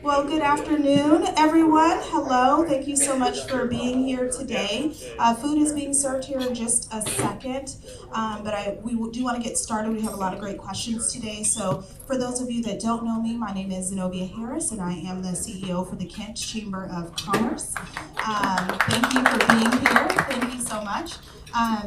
Well, good afternoon, everyone. Hello. Thank you so much for being here today. Food is being served here in just a second, but we do want to get started. We have a lot of great questions today. So for those of you that don't know me, my name is Zenobia Harris, and I am the CEO for the Kent Chamber of Commerce. Thank you for being here. Thank you so much.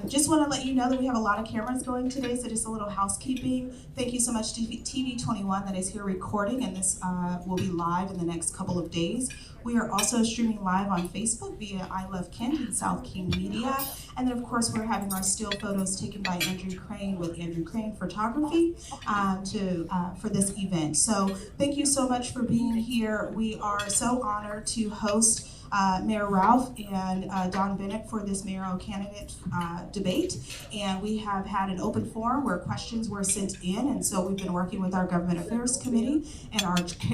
Just want to let you know that we have a lot of cameras going today, so just a little housekeeping. Thank you so much to TV21 that is here recording, and this will be live in the next couple of days. We are also streaming live on Facebook via I Love Kent and South King Media. And then, of course, we're having our still photos taken by Andrew Crane with Andrew Crane Photography for this event. So thank you so much for being here. We are so honored to host Mayor Ralph and Dawn Bennett for this mayoral candidate debate. And we have had an open forum where questions were sent in. And so we've been working with our Government Affairs Committee and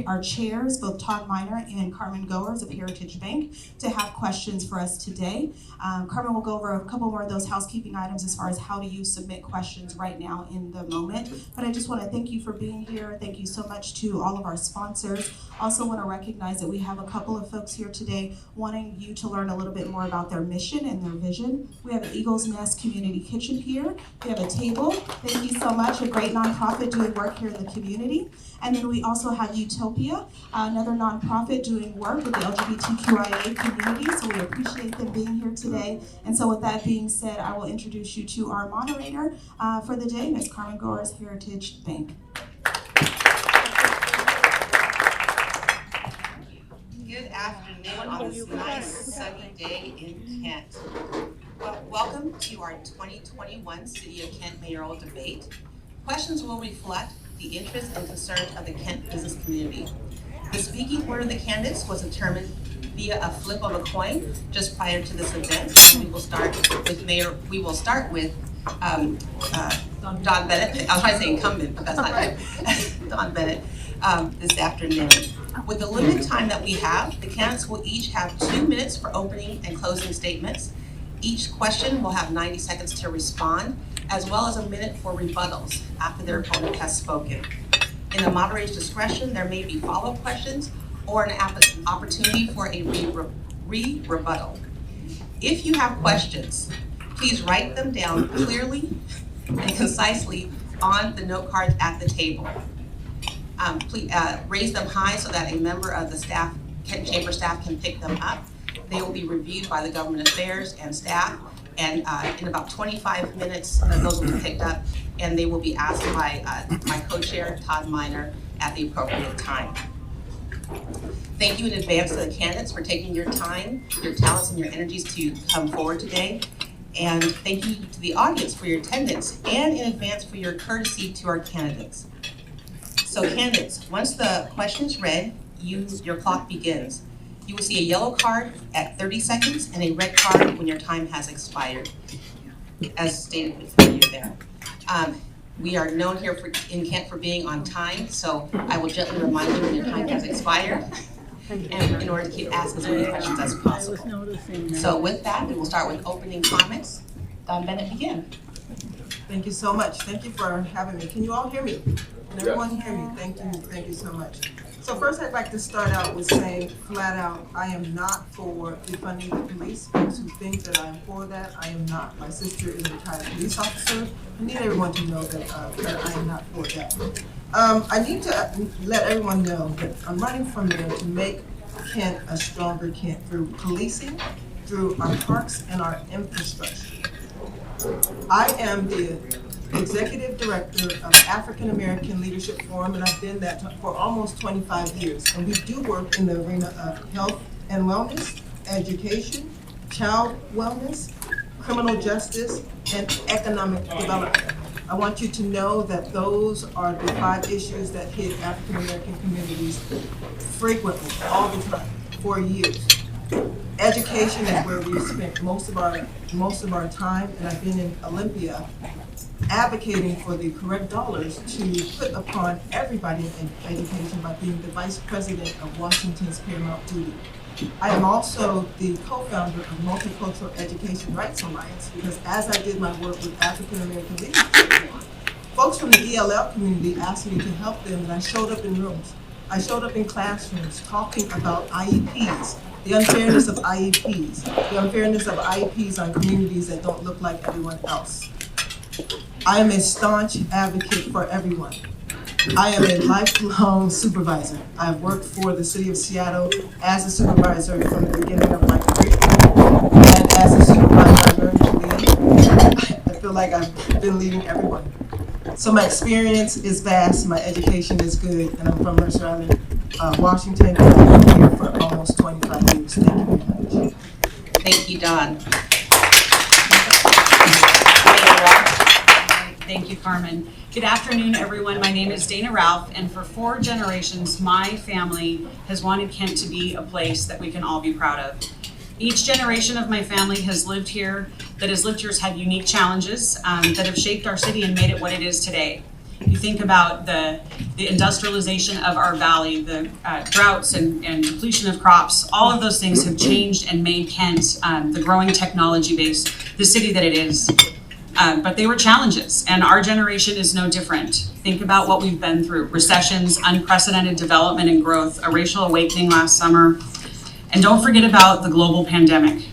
our chairs, both Todd Miner and Carmen Goers of Heritage Bank, to have questions for us today. Carmen will go over a couple more of those housekeeping items as far as how do you submit questions right now in the moment. But I just want to thank you for being here. Thank you so much to all of our sponsors. Also want to recognize that we have a couple of folks here today wanting you to learn a little bit more about their mission and their vision. We have an Eagles Nest Community Kitchen here. We have a table. Thank you so much. A great nonprofit doing work here in the community. And then we also have Utopia, another nonprofit doing work with the LGBTQIA community. So we appreciate them being here today. And so with that being said, I will introduce you to our moderator for the day, Ms. Carmen Goers, Heritage Bank. Good afternoon on this nice sunny day in Kent. Well, welcome to our 2021 City of Kent Mayoral Debate. Questions will reflect the interests and concerns of the Kent business community. The speaking order of the candidates was determined via a flip of a coin just prior to this event. And we will start with Dawn Bennett. I was trying to say incumbent, but that's not it. Dawn Bennett this afternoon. With the limited time that we have, the candidates will each have 2 minutes for opening and closing statements. Each question will have 90 seconds to respond, as well as a minute for rebuttals after their opponent has spoken. In the moderator's discretion, there may be follow-up questions or an opportunity for a rebuttal. If you have questions, please write them down clearly and concisely on the note cards at the table. Please raise them high so that a member of the staff, Kent Chamber staff, can pick them up. They will be reviewed by the Government Affairs and staff, and in about 25 minutes, those will be picked up, and they will be asked by my co-chair, Todd Miner, at the appropriate time. Thank you in advance to the candidates for taking your time, your talents, and your energies to come forward today. And thank you to the audience for your attendance, and in advance for your courtesy to our candidates. So candidates, once the question is read, your clock begins. You will see a yellow card at 30 seconds and a red card when your time has expired, as stated before you there. We are known here in Kent for being on time, so I will gently remind you when your time has expired, and in order to keep asking as many questions as possible. So with that, we will start with opening comments. Dawn Bennett, begin. Thank you so much. Thank you for having me. Can you all hear me? Can everyone hear me? Thank you so much. So first I'd like to start out with saying flat out, I am not for defunding the police. Folks who think that I am for that, I am not. My sister is a retired police officer. I need everyone to know that I am not for that. I need to let everyone know that I'm running for mayor to make Kent a stronger Kent through policing, through our parks and our infrastructure. I am the Executive Director of African American Leadership Forum, and I've been that for almost 25 years. And we do work in the arena of health and wellness, education, child wellness, criminal justice, and economic development. I want you to know that those are the 5 issues that hit African American communities frequently, all the time, for years. Education is where we spent most of our time, and I've been in Olympia advocating for the correct dollars to put upon everybody in education by being the Vice President of Washington's Paramount Duty. I am also the co-founder of Multicultural Education Rights Alliance, because as I did my work with African American leadership, folks from the ELL community asked me to help them, and I showed up in rooms. I showed up in classrooms talking about IEPs, the unfairness of IEPs, the unfairness of IEPs on communities that don't look like everyone else. I am a staunch advocate for everyone. I am a lifelong supervisor. I've worked for the city of Seattle as a supervisor from the beginning of my career. And as a supervisor, I learned to lead. I feel like I've been leading everyone. So my experience is vast, my education is good, and I'm from Mercer Island, Washington, and I've been here for almost 25 years. Thank you very much. Thank you, Dawn. Thank you, Carmen. Good afternoon, everyone. My name is Dana Ralph, and for 4 generations, my family has wanted Kent to be a place that we can all be proud of. Each generation of my family has lived here, has had unique challenges that have shaped our city and made it what it is today. You think about the industrialization of our valley, the droughts and depletion of crops, all of those things have changed and made Kent, the growing technology base, the city that it is. But they were challenges, and our generation is no different. Think about what we've been through: recessions, unprecedented development and growth, a racial awakening last summer, and don't forget about the global pandemic.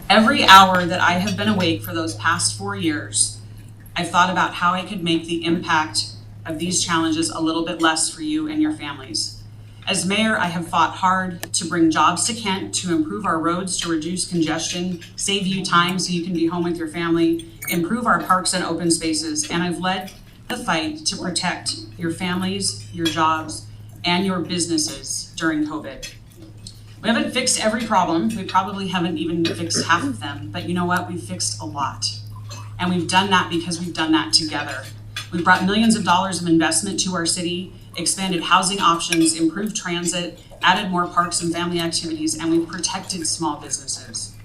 Every hour that I have been awake for those past 4 years, I've thought about how I could make the impact of these challenges a little bit less for you and your families. As mayor, I have fought hard to bring jobs to Kent, to improve our roads, to reduce congestion, save you time so you can be home with your family, improve our parks and open spaces, and I've led the fight to protect your families, your jobs, and your businesses during COVID. We haven't fixed every problem. We probably haven't even fixed half of them, but you know what? We've fixed a lot. And we've done that because we've done that together. We've brought millions of dollars of investment to our city, expanded housing options, improved transit, added more parks and family activities, and we've protected small businesses.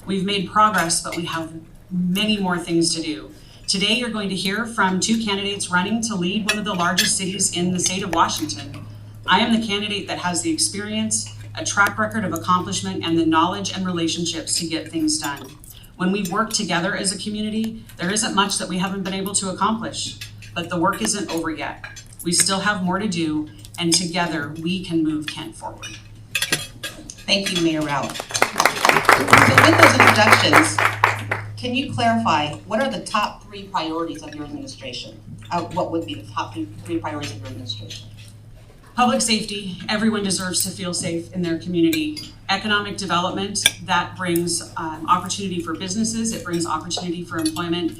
We've made progress, but we have many more things to do. Today, you're going to hear from 2 candidates running to lead one of the largest cities in the state of Washington. I am the candidate that has the experience, a track record of accomplishment, and the knowledge and relationships to get things done. When we work together as a community, there isn't much that we haven't been able to accomplish, but the work isn't over yet. We still have more to do, and together we can move Kent forward. Thank you, Mayor Ralph. So with those introductions, can you clarify what are the top 3 priorities of your administration? What would be the top 3 priorities of your administration? Public safety, everyone deserves to feel safe in their community. Economic development, that brings opportunity for businesses, it brings opportunity for employment,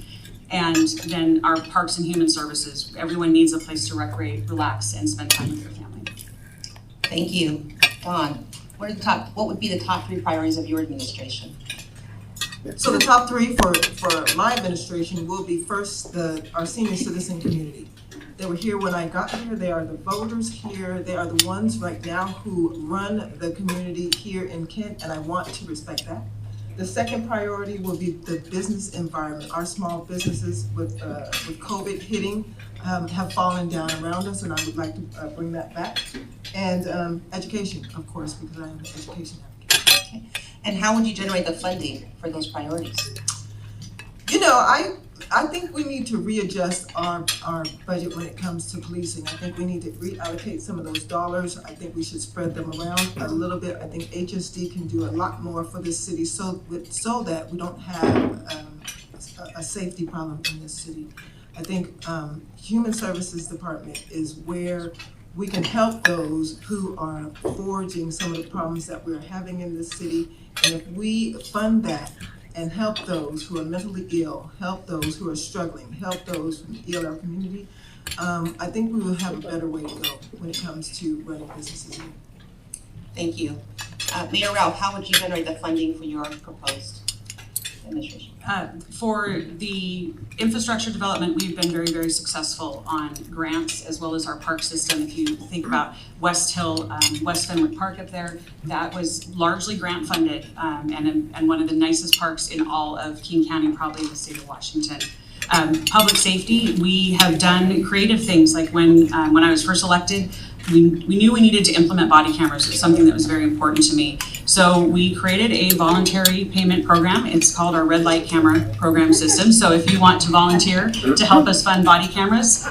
and then our parks and human services. Everyone needs a place to recreate, relax, and spend time with their family. Thank you. Dawn, what would be the top 3 priorities of your administration? So the top 3 for my administration will be first our senior citizen community. They were here when I got here. They are the voters here. They are the ones right now who run the community here in Kent, and I want to respect that. The second priority will be the business environment. Our small businesses with COVID hitting have fallen down around us, and I would like to bring that back. And education, of course, because I am an education advocate. Okay. And how would you generate the funding for those priorities? You know, I think we need to readjust our budget when it comes to policing. I think we need to reallocate some of those dollars. I think we should spread them around a little bit. I think HSD can do a lot more for this city so that we don't have a safety problem in this city. I think Human Services Department is where we can help those who are forging some of the problems that we're having in this city. And if we fund that and help those who are mentally ill, help those who are struggling, help those from the ELL community, I think we will have a better way to go when it comes to running businesses here. Thank you. Mayor Ralph, how would you generate the funding for your proposed administration? For the infrastructure development, we've been very, very successful on grants as well as our park system. If you think about West Hill, West Fenwick Park up there, that was largely grant funded and one of the nicest parks in all of King County, probably the state of Washington. Public safety, we have done creative things like when I was first elected, we knew we needed to implement body cameras. It's something that was very important to me. So we created a voluntary payment program. It's called our red light camera program system. So if you want to volunteer to help us fund body cameras,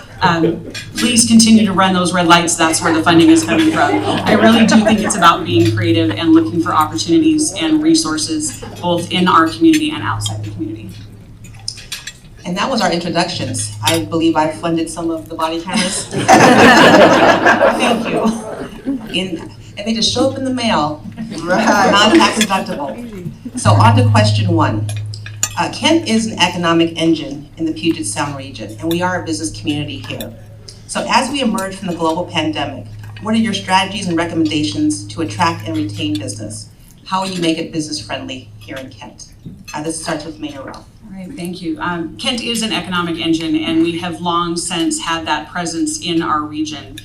please continue to run those red lights. That's where the funding is coming from. I really do think it's about being creative and looking for opportunities and resources both in our community and outside the community. And that was our introductions. I believe I funded some of the body cameras. Thank you. And they just show up in the mail, non-tax deductible. So on to question one. Kent is an economic engine in the Puget Sound region, and we are a business community here. So as we emerge from the global pandemic, what are your strategies and recommendations to attract and retain business? How will you make it business friendly here in Kent? This starts with Mayoral. All right, thank you. Kent is an economic engine, and we have long since had that presence in our region.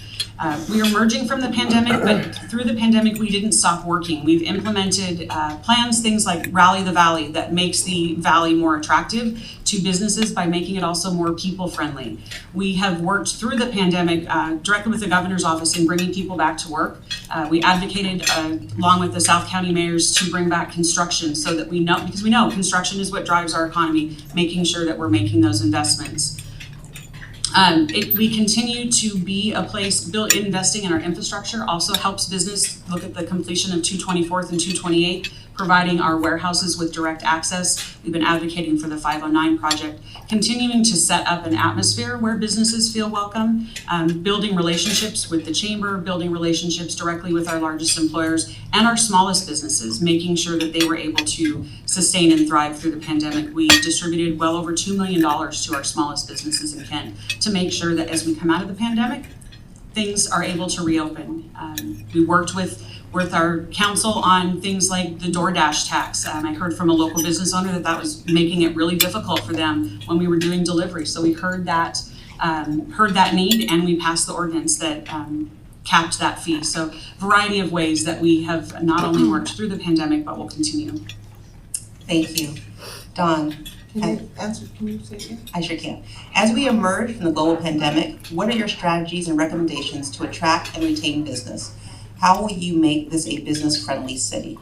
We are emerging from the pandemic, but through the pandemic, we didn't stop working. We've implemented plans, things like Rally the Valley, that makes the valley more attractive to businesses by making it also more people-friendly. We have worked through the pandemic directly with the governor's office in bringing people back to work. We advocated along with the South County mayors to bring back construction so that we know, because we know construction is what drives our economy, making sure that we're making those investments. We continue to be a place investing in our infrastructure also helps business. Look at the completion of 224th and 228, providing our warehouses with direct access. We've been advocating for the 509 project, continuing to set up an atmosphere where businesses feel welcome, building relationships with the chamber, building relationships directly with our largest employers and our smallest businesses, making sure that they were able to sustain and thrive through the pandemic. We distributed well over $2 million to our smallest businesses in Kent to make sure that as we come out of the pandemic, things are able to reopen. We worked with our council on things like the DoorDash tax. I heard from a local business owner that was making it really difficult for them when we were doing delivery. So we heard that need, and we passed the ordinance that capped that fee. So a variety of ways that we have not only worked through the pandemic, but will continue. Thank you. Dawn. Can you say it again? I sure can. As we emerge from the global pandemic, what are your strategies and recommendations to attract and retain business? How will you make this a business-friendly city?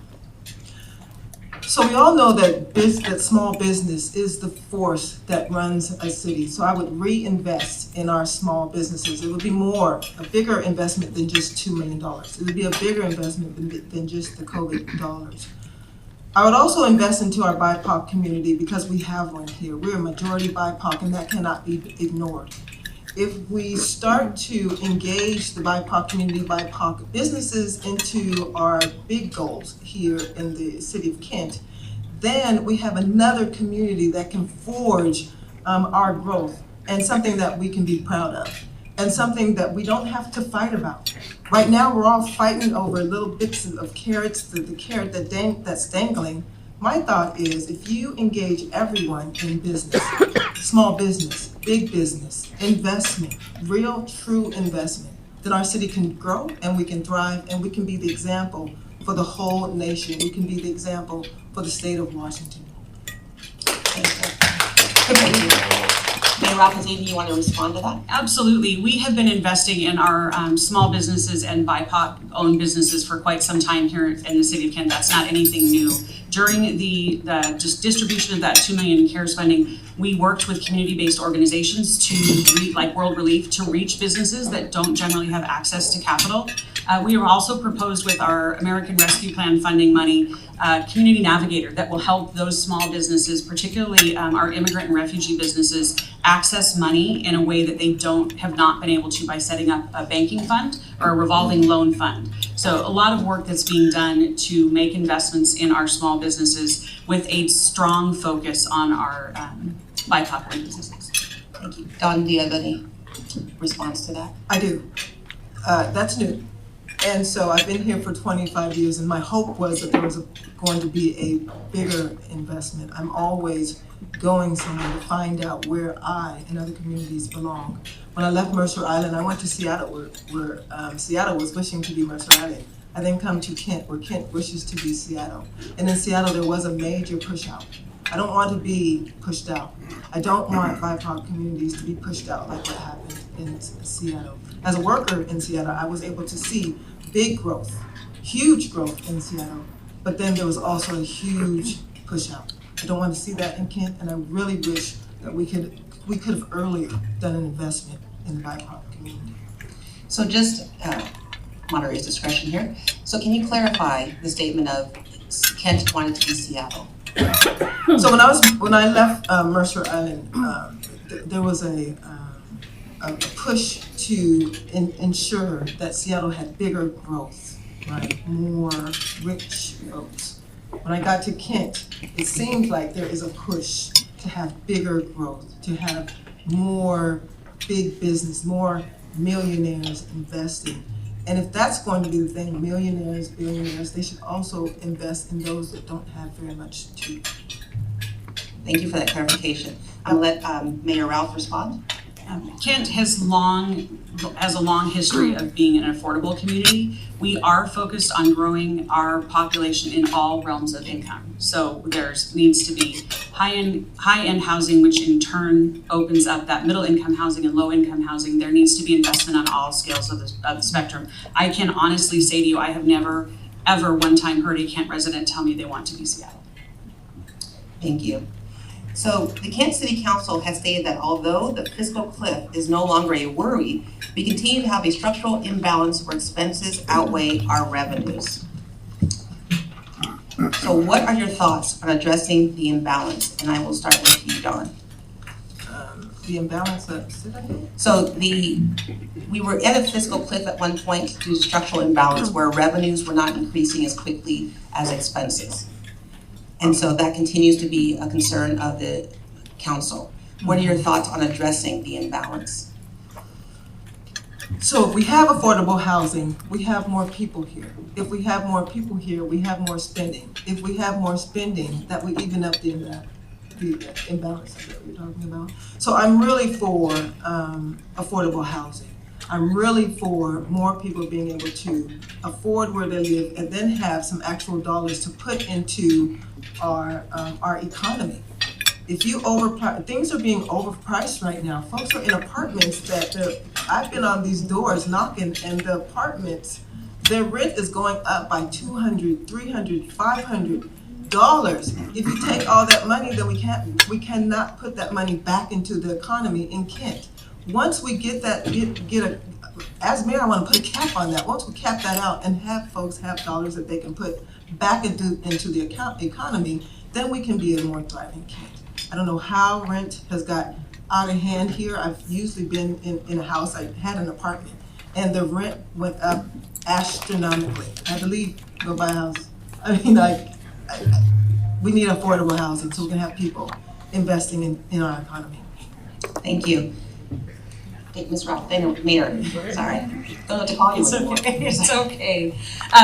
So we all know that small business is the force that runs a city. So I would reinvest in our small businesses. It would be a bigger investment than just $2 million. It would be a bigger investment than just the COVID dollars. I would also invest into our BIPOC community because we have one here. We're a majority BIPOC, and that cannot be ignored. If we start to engage the BIPOC community, BIPOC businesses into our big goals here in the city of Kent, then we have another community that can forge our growth and something that we can be proud of and something that we don't have to fight about. Right now, we're all fighting over little bits of carrots, the carrot that's dangling. My thought is if you engage everyone in business, small business, big business, investment, real, true investment, then our city can grow and we can thrive and we can be the example for the whole nation. We can be the example for the state of Washington. Thank you. Mayor Rapazini, you want to respond to that? Absolutely. We have been investing in our small businesses and BIPOC-owned businesses for quite some time here in the city of Kent. That's not anything new. During the distribution of that $2 million CARES funding, we worked with community-based organizations like World Relief to reach businesses that don't generally have access to capital. We have also proposed with our American Rescue Plan funding money, Community Navigator that will help those small businesses, particularly our immigrant and refugee businesses, access money in a way that they have not been able to by setting up a banking fund or a revolving loan fund. So a lot of work that's being done to make investments in our small businesses with a strong focus on our BIPOC businesses. Thank you. Dawn, do you have any response to that? I do. That's new. And so I've been here for 25 years, and my hope was that there was going to be a bigger investment. I'm always going somewhere to find out where I and other communities belong. When I left Mercer Island, I went to Seattle, where Seattle was wishing to be Mercer Island. I then come to Kent, where Kent wishes to be Seattle. And in Seattle, there was a major push out. I don't want to be pushed out. I don't want BIPOC communities to be pushed out like what happened in Seattle. as a worker in Seattle, I was able to see big growth, huge growth in Seattle, but then there was also a huge push out. I don't want to see that in Kent, and I really wish that we could have earlier done an investment in the BIPOC community. So just moderator's discretion here. So can you clarify the statement of Kent wanted to be Seattle? So when I left Mercer Island, there was a push to ensure that Seattle had bigger growth, right? More rich folks. When I got to Kent, it seemed like there is a push to have bigger growth, to have more big business, more millionaires investing. And if that's going to be the thing, millionaires, billionaires, they should also invest in those that don't have very much too. Thank you for that clarification. I'll let Mayor Ralph respond. Kent has a long history of being an affordable community. We are focused on growing our population in all realms of income. So there needs to be high-end housing, which in turn opens up that middle-income housing and low-income housing. There needs to be investment on all scales of the spectrum. I can honestly say to you, I have never, ever one time heard a Kent resident tell me they want to be Seattle. Thank you. So the Kent City Council has stated that although the fiscal cliff is no longer a worry, we continue to have a structural imbalance where expenses outweigh our revenues. So what are your thoughts on addressing the imbalance? And I will start with you, Dawn. The imbalance of, So we were at a fiscal cliff at one point due to structural imbalance where revenues were not increasing as quickly as expenses. And so that continues to be a concern of the council. What are your thoughts on addressing the imbalance? So if we have affordable housing, we have more people here. If we have more people here, we have more spending. If we have more spending, that would even up the imbalance that we're talking about. So I'm really for affordable housing. I'm really for more people being able to afford where they live and then have some actual dollars to put into our economy. If you things are being overpriced right now. Folks are in apartments that I've been on these doors knocking, and the apartments, their rent is going up by $200, $300, $500. If you take all that money, then we cannot put that money back into the economy in Kent. Once we get that, as mayor, I want to put a cap on that. Once we cap that out and have folks have dollars that they can put back into the economy, then we can be a more thriving Kent. I don't know how rent has got out of hand here. I've usually been in a house, I had an apartment, and the rent went up astronomically. I had to leave, go buy a house. I mean, we need affordable housing so we can have people investing in our economy. Thank you. Ms. Ralph, Mayor, sorry. Don't know what to call you anymore. It's okay.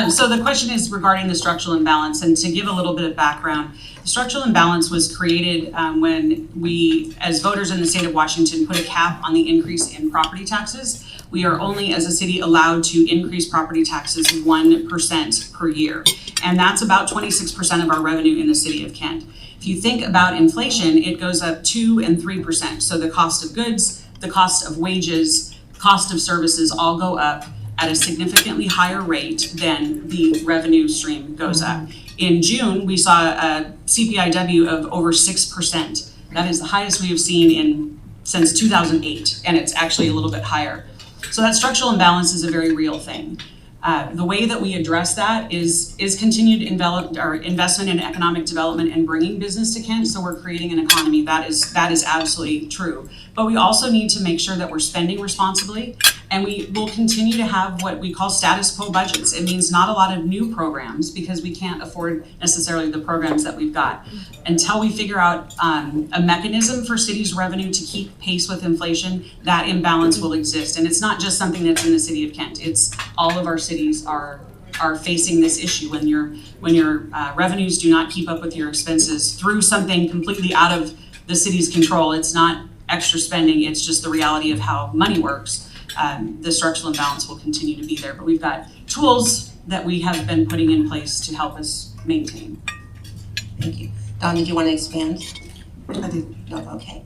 So the question is regarding the structural imbalance, and to give a little bit of background, the structural imbalance was created when we, as voters in the state of Washington, put a cap on the increase in property taxes. We are only, as a city, allowed to increase property taxes 1% per year, and that's about 26% of our revenue in the city of Kent. If you think about inflation, it goes up 2 and 3%. So the cost of goods, the cost of wages, cost of services all go up at a significantly higher rate than the revenue stream goes up. In June, we saw a CPIW of over 6%. That is the highest we have seen since 2008, and it's actually a little bit higher. So that structural imbalance is a very real thing. The way that we address that is continued investment in economic development and bringing business to Kent. So we're creating an economy. That is absolutely true. But we also need to make sure that we're spending responsibly, and we will continue to have what we call status quo budgets. It means not a lot of new programs because we can't afford necessarily the programs that we've got. Until we figure out a mechanism for cities' revenue to keep pace with inflation, that imbalance will exist. And it's not just something that's in the city of Kent. It's all of our cities are facing this issue when your revenues do not keep up with your expenses through something completely out of the city's control. It's not extra spending, it's just the reality of how money works. The structural imbalance will continue to be there, but we've got tools that we have been putting in place to help us maintain. Thank you. Dawn, did you want to expand? I did. No, okay.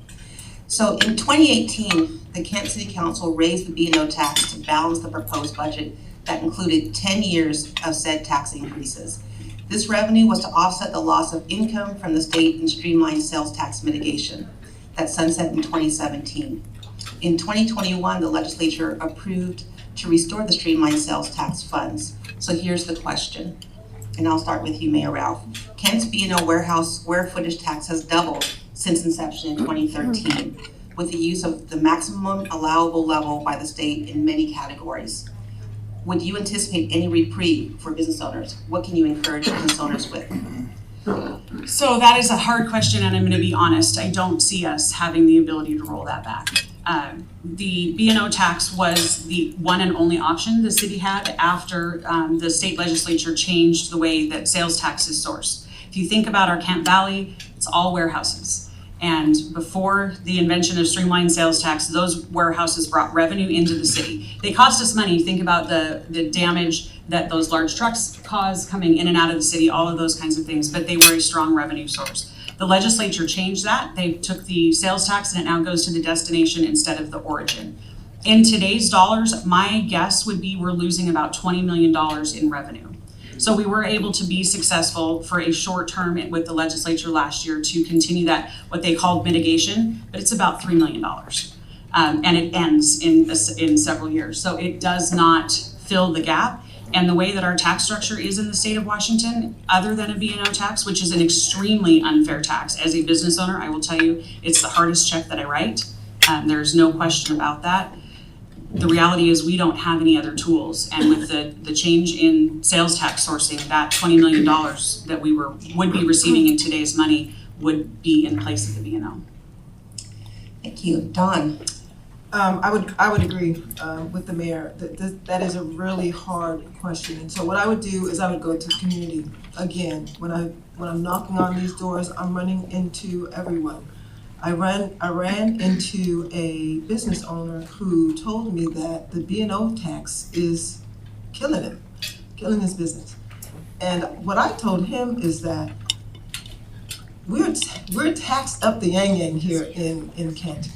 So in 2018, the Kent City Council raised the B&O tax to balance the proposed budget that included 10 years of said tax increases. This revenue was to offset the loss of income from the state and streamline sales tax mitigation that sunset in 2017. In 2021, the legislature approved to restore the streamlined sales tax funds. So here's the question, and I'll start with you, Mayor Ralph. Kent's B&O warehouse square footage tax has doubled since inception in 2013, with the use of the maximum allowable level by the state in many categories. Would you anticipate any reprieve for business owners? What can you encourage business owners with? So that is a hard question, and I'm going to be honest. I don't see us having the ability to roll that back. The B&O tax was the one and only option the city had after the state legislature changed the way that sales tax is sourced. If you think about our Kent Valley, it's all warehouses. And before the invention of streamlined sales tax, those warehouses brought revenue into the city. They cost us money. Think about the damage that those large trucks cause coming in and out of the city, all of those kinds of things, but they were a strong revenue source. The legislature changed that. They took the sales tax and it now goes to the destination instead of the origin. In today's dollars, my guess would be we're losing about $20 million in revenue. So we were able to be successful for a short term with the legislature last year to continue that, what they called mitigation, but it's about $3 million. And it ends in several years. So it does not fill the gap. And the way that our tax structure is in the state of Washington, other than a B&O tax, which is an extremely unfair tax, as a business owner, I will tell you, it's the hardest check that I write. There's no question about that. The reality is we don't have any other tools. And with the change in sales tax sourcing, that $20 million that we would be receiving in today's money would be in place of the B&O. Thank you. Dawn. I would agree with the mayor that is a really hard question. And so what I would do is I would go to the community. Again, when I'm knocking on these doors, I'm running into everyone. I ran into a business owner who told me that the B&O tax is killing him, killing his business. And what I told him is that we're taxed up the yang here in Kent.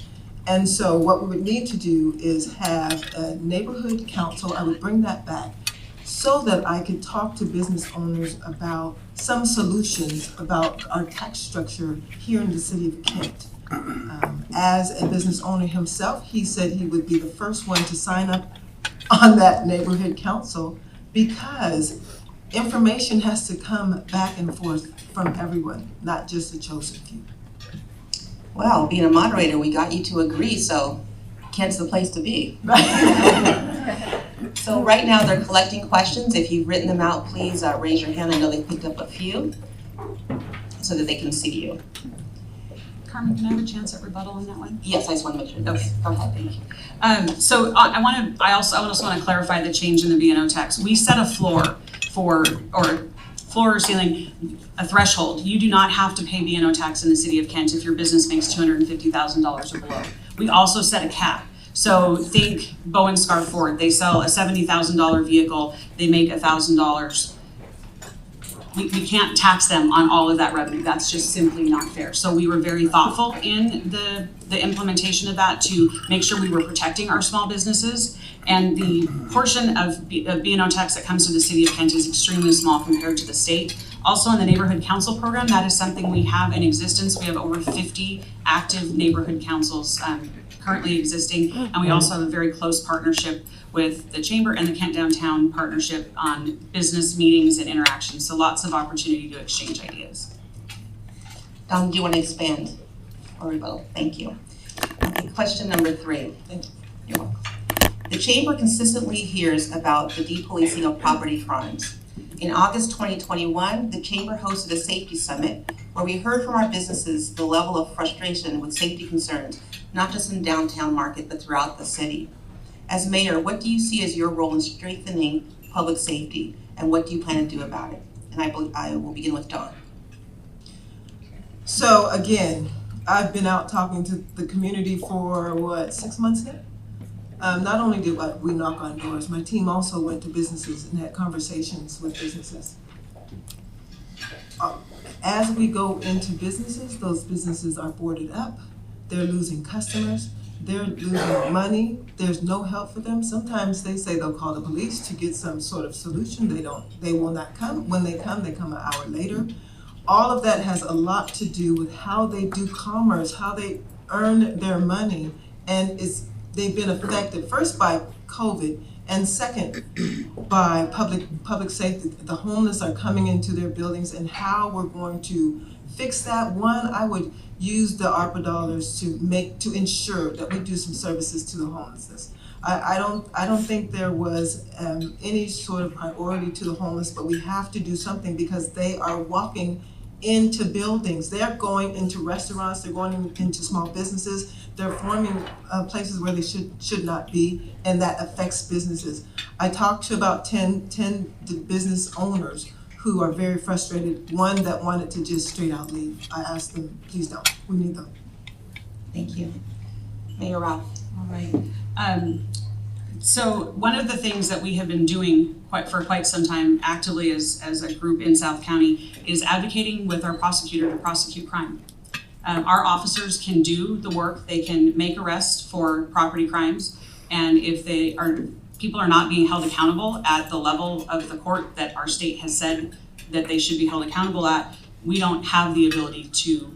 And so what we would need to do is have a neighborhood council. I would bring that back so that I could talk to business owners about some solutions about our tax structure here in the city of Kent. As a business owner himself, he said he would be the first one to sign up on that neighborhood council because information has to come back and forth from everyone, not just the chosen few. Well, being a moderator, we got you to agree, so Kent's the place to be. So right now they're collecting questions. If you've written them out, please raise your hand. I know they picked up a few so that they can see you. Carmen, can I have a chance at rebuttal on that one? Yes, I just want to make sure. Okay. Go ahead. Thank you. So I also want to clarify the change in the B&O tax. We set a floor floor or ceiling, a threshold. You do not have to pay B&O tax in the city of Kent if your business makes $250,000 or below. We also set a cap. So think Bow and Scarf Ford. They sell a $70,000 vehicle. They make $1,000. We can't tax them on all of that revenue. That's just simply not fair. So we were very thoughtful in the implementation of that to make sure we were protecting our small businesses. And the portion of B&O tax that comes to the city of Kent is extremely small compared to the state. Also in the neighborhood council program, that is something we have in existence. We have over 50 active neighborhood councils currently existing. And we also have a very close partnership with the Chamber and the Kent Downtown Partnership on business meetings and interactions. So lots of opportunity to exchange ideas. Dawn, do you want to expand or rebuttal? Thank you. Okay, question number 3. Thank you. You're welcome. The Chamber consistently hears about the depolicing of property crimes. In August 2021, the Chamber hosted a safety summit where we heard from our businesses the level of frustration with safety concerns, not just in downtown Market, but throughout the city. As mayor, what do you see as your role in strengthening public safety, and what do you plan to do about it? And I will begin with Dawn. So again, I've been out talking to the community for 6 months now? Not only did we knock on doors, my team also went to businesses and had conversations with businesses. As we go into businesses, those businesses are boarded up. they're losing customers, they're losing money, there's no help for them. Sometimes they say they'll call the police to get some sort of solution. They will not come. When they come an hour later. All of that has a lot to do with how they do commerce, how they earn their money, and they've been affected first by COVID, and second by public safety. The homeless are coming into their buildings, and how we're going to fix that. One, I would use the ARPA dollars to ensure that we do some services to the homelessness. I don't think there was any sort of priority to the homeless, but we have to do something because they are walking into buildings. They're going into restaurants, they're going into small businesses, they're forming places where they should not be, and that affects businesses. I talked to about 10 business owners who are very frustrated, one that wanted to just straight out leave. I asked them, please don't, we need them. Thank you. Mayor Ralph. All right. So one of the things that we have been doing for quite some time actively as a group in South County is advocating with our prosecutor to prosecute crime. Our officers can do the work, they can make arrests for property crimes, and if people are not being held accountable at the level of the court that our state has said that they should be held accountable at, we don't have the ability to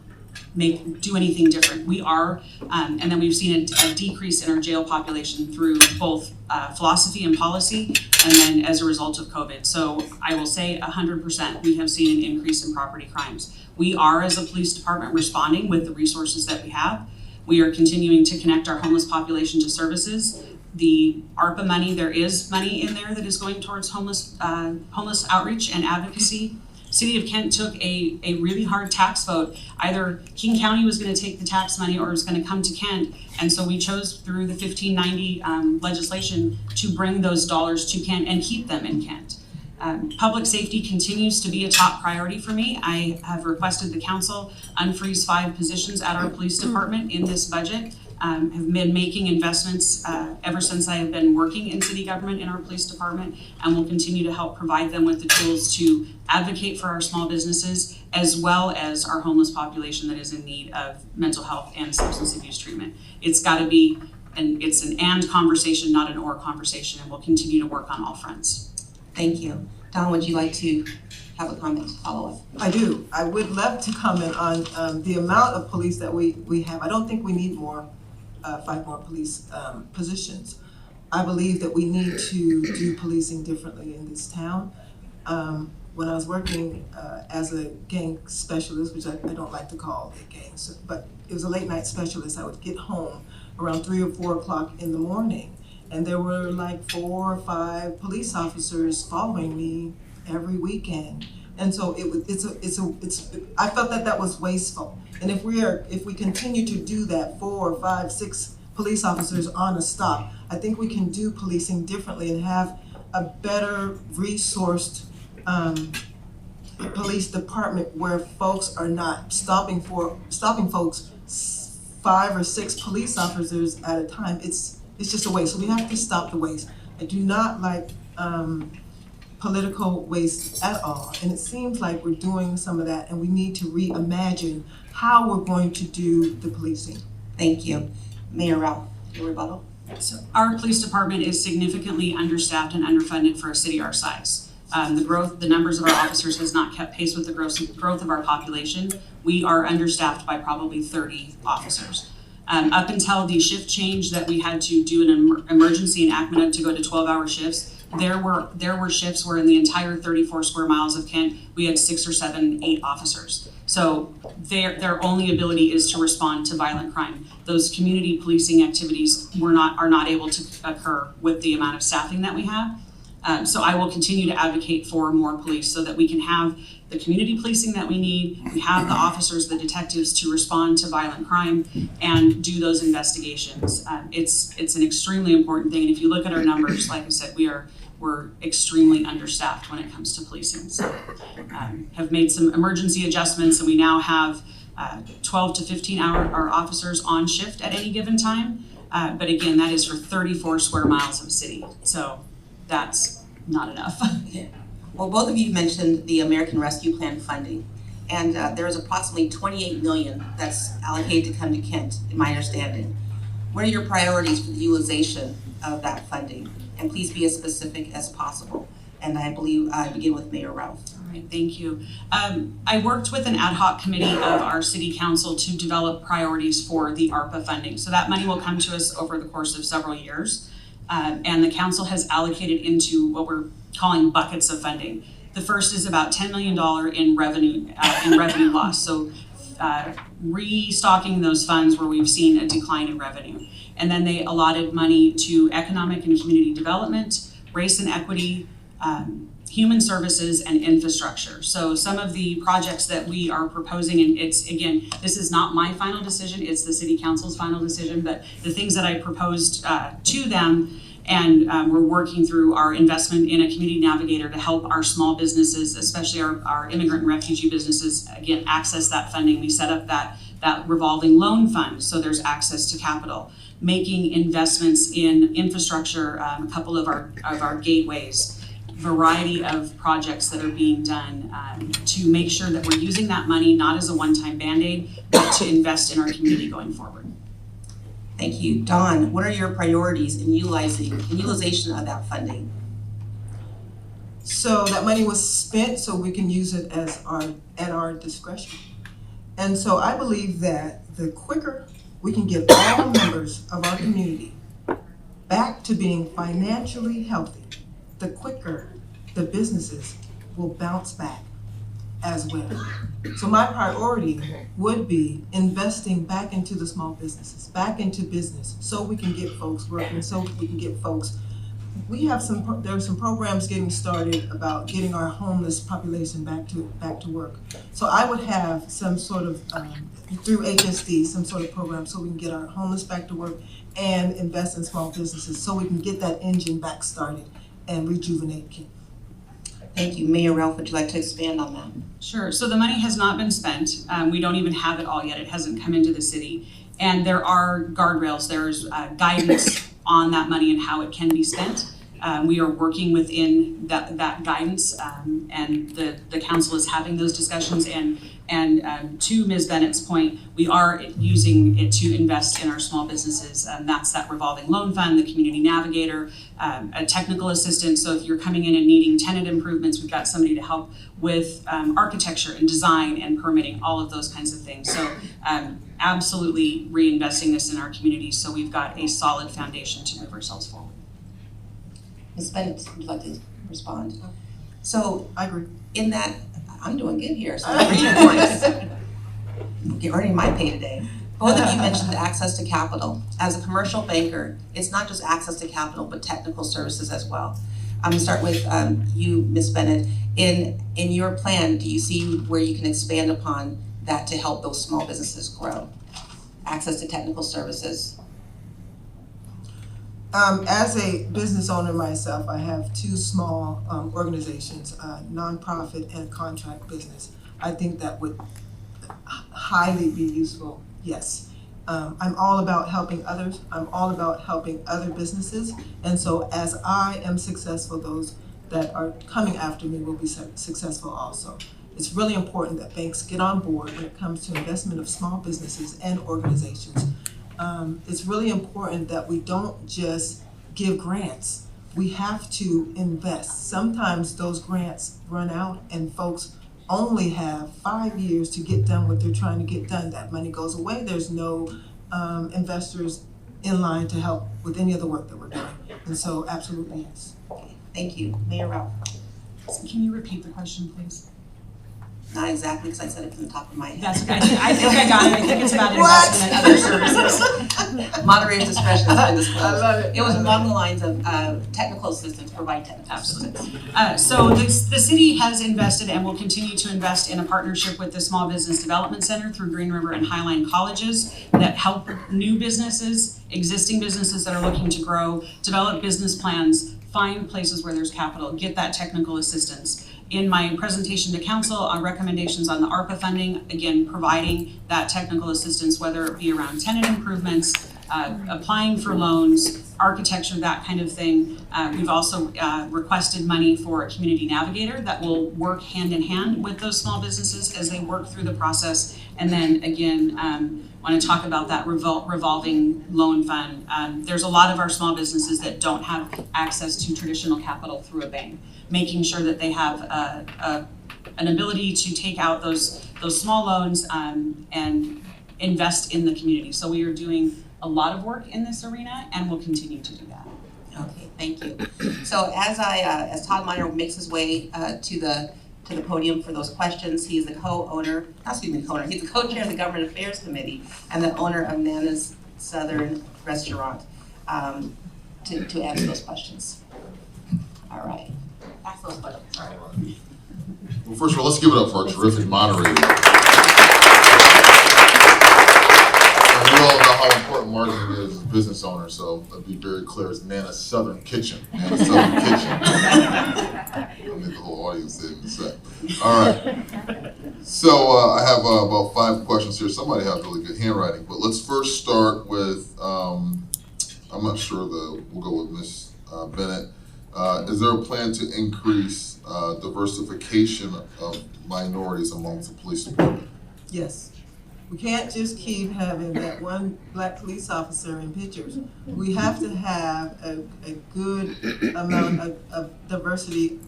do anything different. We are, and then we've seen a decrease in our jail population through both philosophy and policy, and then as a result of COVID. So I will say 100% we have seen an increase in property crimes. We are, as a police department, responding with the resources that we have. We are continuing to connect our homeless population to services. The ARPA money, there is money in there that is going towards homeless outreach and advocacy. City of Kent took a really hard tax vote. Either King County was going to take the tax money or it was going to come to Kent. And so we chose through the 1590 legislation to bring those dollars to Kent and keep them in Kent. Public safety continues to be a top priority for me. I have requested the council unfreeze 5 positions at our police department in this budget. Have been making investments ever since I have been working in city government in our police department, and will continue to help provide them with the tools to advocate for our small businesses as well as our homeless population that is in need of mental health and substance abuse treatment. It's got to be, it's an and conversation, not an or conversation, and we'll continue to work on all fronts. Thank you. Dawn, would you like to have a comment to follow up? I do. I would love to comment on the amount of police that we have. I don't think we need 5 more police positions. I believe that we need to do policing differently in this town. When I was working as a gang specialist, which I don't like to call it gangs, but it was a late night specialist, I would get home around 3 or 4 o'clock in the morning, and there were like 4 or 5 police officers following me every weekend. And so I felt that was wasteful. And if we continue to do that, 4 or 5, 6 police officers on a stop, I think we can do policing differently and have a better resourced police department where folks are not stopping folks 5 or 6 police officers at a time. It's just a waste. So we have to stop the waste. I do not like political waste at all, and it seems like we're doing some of that, and we need to reimagine how we're going to do the policing. Thank you. Mayor Ralph, your rebuttal. So our police department is significantly understaffed and underfunded for a city our size. The numbers of our officers has not kept pace with the growth of our population. We are understaffed by probably 30 officers. Up until the shift change that we had to do an emergency enactment to go to 12-hour shifts, there were shifts where in the entire 34 square miles of Kent, we had 6 or 7, 8 officers. So their only ability is to respond to violent crime. Those community policing activities are not able to occur with the amount of staffing that we have. So I will continue to advocate for more police so that we can have the community policing that we need. We have the officers, the detectives to respond to violent crime and do those investigations. It's an extremely important thing. And if you look at our numbers, like I said, we're extremely understaffed when it comes to policing. So have made some emergency adjustments, and we now have 12 to 15 hour officers on shift at any given time. But again, that is for 34 square miles of city. So that's not enough. Yeah. Well, both of you mentioned the American Rescue Plan funding. And there's approximately 28 million that's allocated to come to Kent, in my understanding. What are your priorities for the utilization of that funding? And please be as specific as possible. And I believe I begin with Mayor Ralph. All right, thank you. I worked with an ad hoc committee of our city council to develop priorities for the ARPA funding. So that money will come to us over the course of several years. And the council has allocated into what we're calling buckets of funding. The first is about $10 million in revenue loss. So restocking those funds where we've seen a decline in revenue. And then they allotted money to economic and community development, race and equity, human services, and infrastructure. So some of the projects that we are proposing, and it's, again, this is not my final decision, it's the city council's final decision, but the things that I proposed to them, and we're working through our investment in a community navigator to help our small businesses, especially our immigrant and refugee businesses, again, access that funding. We set up that revolving loan fund, so there's access to capital. Making investments in infrastructure, a couple of our gateways, variety of projects that are being done to make sure that we're using that money not as a one-time Band-Aid, but to invest in our community going forward. Thank you. Dawn, what are your priorities in utilization of that funding? So that money was spent so we can use it at our discretion. And so I believe that the quicker we can get all members of our community back to being financially healthy, the quicker the businesses will bounce back as well. So my priority would be investing back into the small businesses, back into business, so we can get folks working, so we can get folks. There are some programs getting started about getting our homeless population back to work. So I would have some sort of, through HSD, some sort of program so we can get our homeless back to work and invest in small businesses so we can get that engine back started and rejuvenate Kent. Thank you. Mayor Ralph, would you like to expand on that? Sure. So the money has not been spent. We don't even have it all yet. It hasn't come into the city. And there are guardrails. There's guidance on that money and how it can be spent. We are working within that guidance, and the council is having those discussions. And to Ms. Bennett's point, we are using it to invest in our small businesses. That's that revolving loan fund, the community navigator, a technical assistant. So if you're coming in and needing tenant improvements, we've got somebody to help with architecture and design and permitting, all of those kinds of things. So absolutely reinvesting this in our community so we've got a solid foundation to move ourselves forward. Ms. Bennett, would you like to respond? So I agree. in that, I'm doing good here, so I'm reading points. You're earning my pay today. Both of you mentioned access to capital. As a commercial banker, it's not just access to capital, but technical services as well. I'm gonna start with you, Ms. Bennett. In your plan, do you see where you can expand upon that to help those small businesses grow? Access to technical services. As a business owner myself, I have two small organizations, a nonprofit and a contract business. I think that would highly be useful, yes. I'm all about helping others. I'm all about helping other businesses. And so as I am successful, those that are coming after me will be successful also. It's really important that banks get on board when it comes to investment of small businesses and organizations. It's really important that we don't just give grants. We have to invest. Sometimes those grants run out and folks only have 5 years to get done what they're trying to get done. That money goes away. There's no investors in line to help with any of the work that we're doing. And so absolutely yes. Okay, thank you. Mayor Ralph. So can you repeat the question, please? Not exactly, because I said it from the top of my head. That's okay. I think I got it. I think it's about investment in other services. Moderator's discretion has been disclosed. I love it. It was along the lines of technical assistance, provide technical Absolutely. assistance. So the city has invested and will continue to invest in a partnership with the Small Business Development Center through Green River and Highline Colleges that help new businesses, existing businesses that are looking to grow, develop business plans, find places where there's capital, get that technical assistance. In my presentation to council on recommendations on the ARPA funding, again, providing that technical assistance, whether it be around tenant improvements, applying for loans, architecture, that kind of thing. We've also requested money for a community navigator that will work hand in hand with those small businesses as they work through the process. And then again, want to talk about that revolving loan fund. There's a lot of our small businesses that don't have access to traditional capital through a bank, making sure that they have an ability to take out those small loans and invest in the community. So we are doing a lot of work in this arena and will continue to do that. Okay, thank you. So as Todd Miner makes his way to the podium for those questions, he's the he's the co-chair of the Government Affairs Committee and the owner of Nana's Southern Restaurant to answer those questions. All right, ask those questions. All right. Well, first of all, let's give it up for our terrific moderator. And we all know how important marketing is as a business owner, so I'll be very clear, it's Nana's Southern Kitchen. Nana's Southern Kitchen. I'll make the whole audience say it in a sec. All right. So I have about 5 questions here. Somebody has really good handwriting, but let's first start with, I'm not sure, we'll go with Ms. Bennett. Is there a plan to increase diversification of minorities amongst the police department? Yes. We can't just keep having that one black police officer in pictures. We have to have a good amount of diversity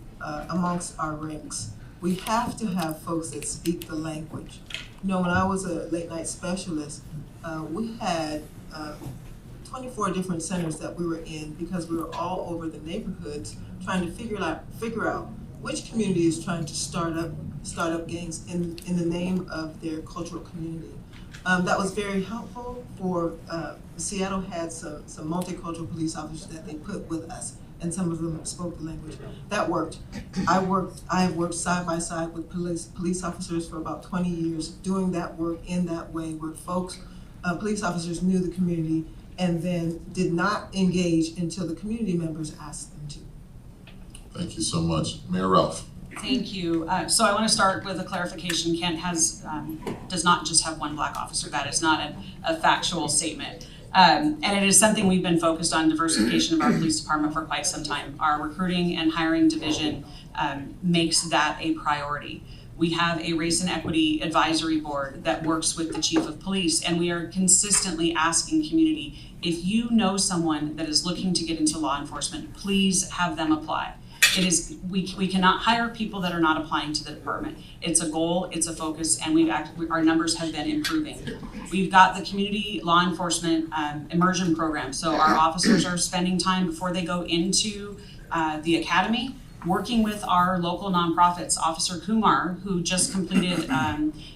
amongst our ranks. We have to have folks that speak the language. You know, when I was a late night specialist, we had 24 different centers that we were in because we were all over the neighborhoods trying to figure out which community is trying to start up gangs in the name of their cultural community. That was very helpful for, Seattle had some multicultural police officers that they put with us, and some of them spoke the language. That worked. I have worked side by side with police officers for about 20 years, doing that work in that way where folks, police officers knew the community and then did not engage until the community members asked them to. Thank you so much. Mayor Ralph. Thank you. So I want to start with a clarification. Kent does not just have one black officer. That is not a factual statement. And it is something we've been focused on, diversification of our police department, for quite some time. Our recruiting and hiring division makes that a priority. We have a race and equity advisory board that works with the chief of police, and we are consistently asking community, if you know someone that is looking to get into law enforcement, please have them apply. It is, we cannot hire people that are not applying to the department. It's a goal, it's a focus, and our numbers have been improving. We've got the community law enforcement immersion program, so our officers are spending time before they go into the academy, working with our local nonprofits. Officer Kumar, who just completed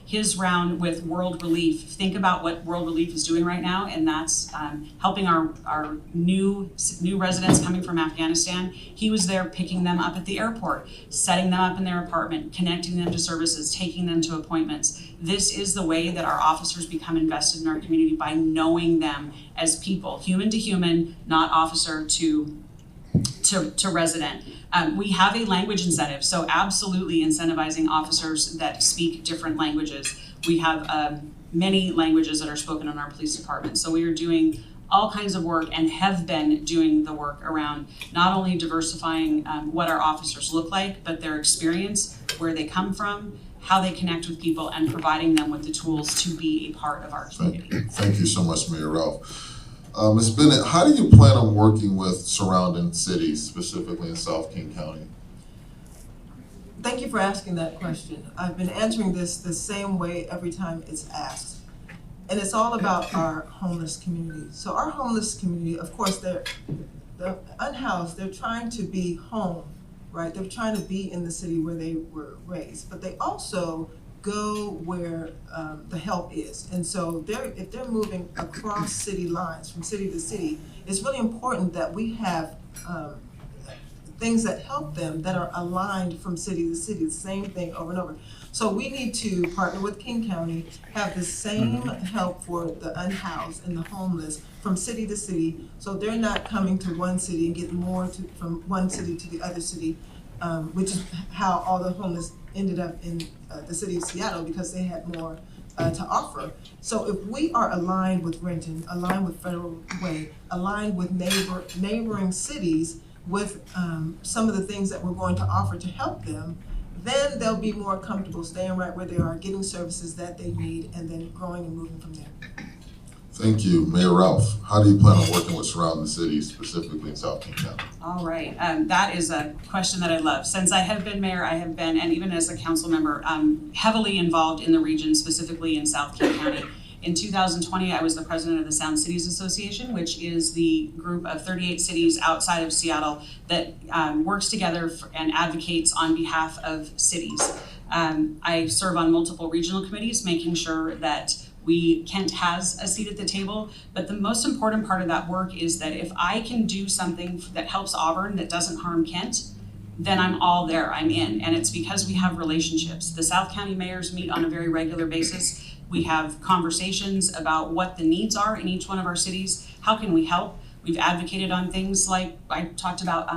his round with World Relief. Think about what World Relief is doing right now, and that's helping our new residents coming from Afghanistan. He was there picking them up at the airport, setting them up in their apartment, connecting them to services, taking them to appointments. This is the way that our officers become invested in our community, by knowing them as people, human to human, not officer to resident. We have a language incentive, so absolutely incentivizing officers that speak different languages. We have many languages that are spoken in our police department. So we are doing all kinds of work and have been doing the work around not only diversifying what our officers look like, but their experience, where they come from, how they connect with people, and providing them with the tools to be a part of our community. Thank you so much, Mayor Ralph. Ms. Bennett, how do you plan on working with surrounding cities, specifically in South King County? Thank you for asking that question. I've been answering this the same way every time it's asked. And it's all about our homeless community. So our homeless community, of course, they're unhoused. They're trying to be home, right? They're trying to be in the city where they were raised, but they also go where the help is. And so if they're moving across city lines, from city to city, it's really important that we have things that help them that are aligned from city to city, the same thing over and over. So we need to partner with King County, have the same help for the unhoused and the homeless from city to city, so they're not coming to one city and getting more from one city to the other city, which is how all the homeless ended up in the city of Seattle, because they had more to offer. So if we are aligned with Renton, aligned with Federal Way, aligned with neighboring cities with some of the things that we're going to offer to help them, then they'll be more comfortable staying right where they are, getting services that they need, and then growing and moving from there. Thank you. Mayor Ralph, how do you plan on working with surrounding cities, specifically in South King County? All right, that is a question that I love. Since I have been mayor, I have been, and even as a council member, heavily involved in the region, specifically in South King County. In 2020, I was the president of the Sound Cities Association, which is the group of 38 cities outside of Seattle that works together and advocates on behalf of cities. I serve on multiple regional committees, making sure that Kent has a seat at the table, but the most important part of that work is that if I can do something that helps Auburn that doesn't harm Kent, then I'm all there, I'm in, and it's because we have relationships. The South County mayors meet on a very regular basis. We have conversations about what the needs are in each one of our cities. How can we help? We've advocated on things like, I talked about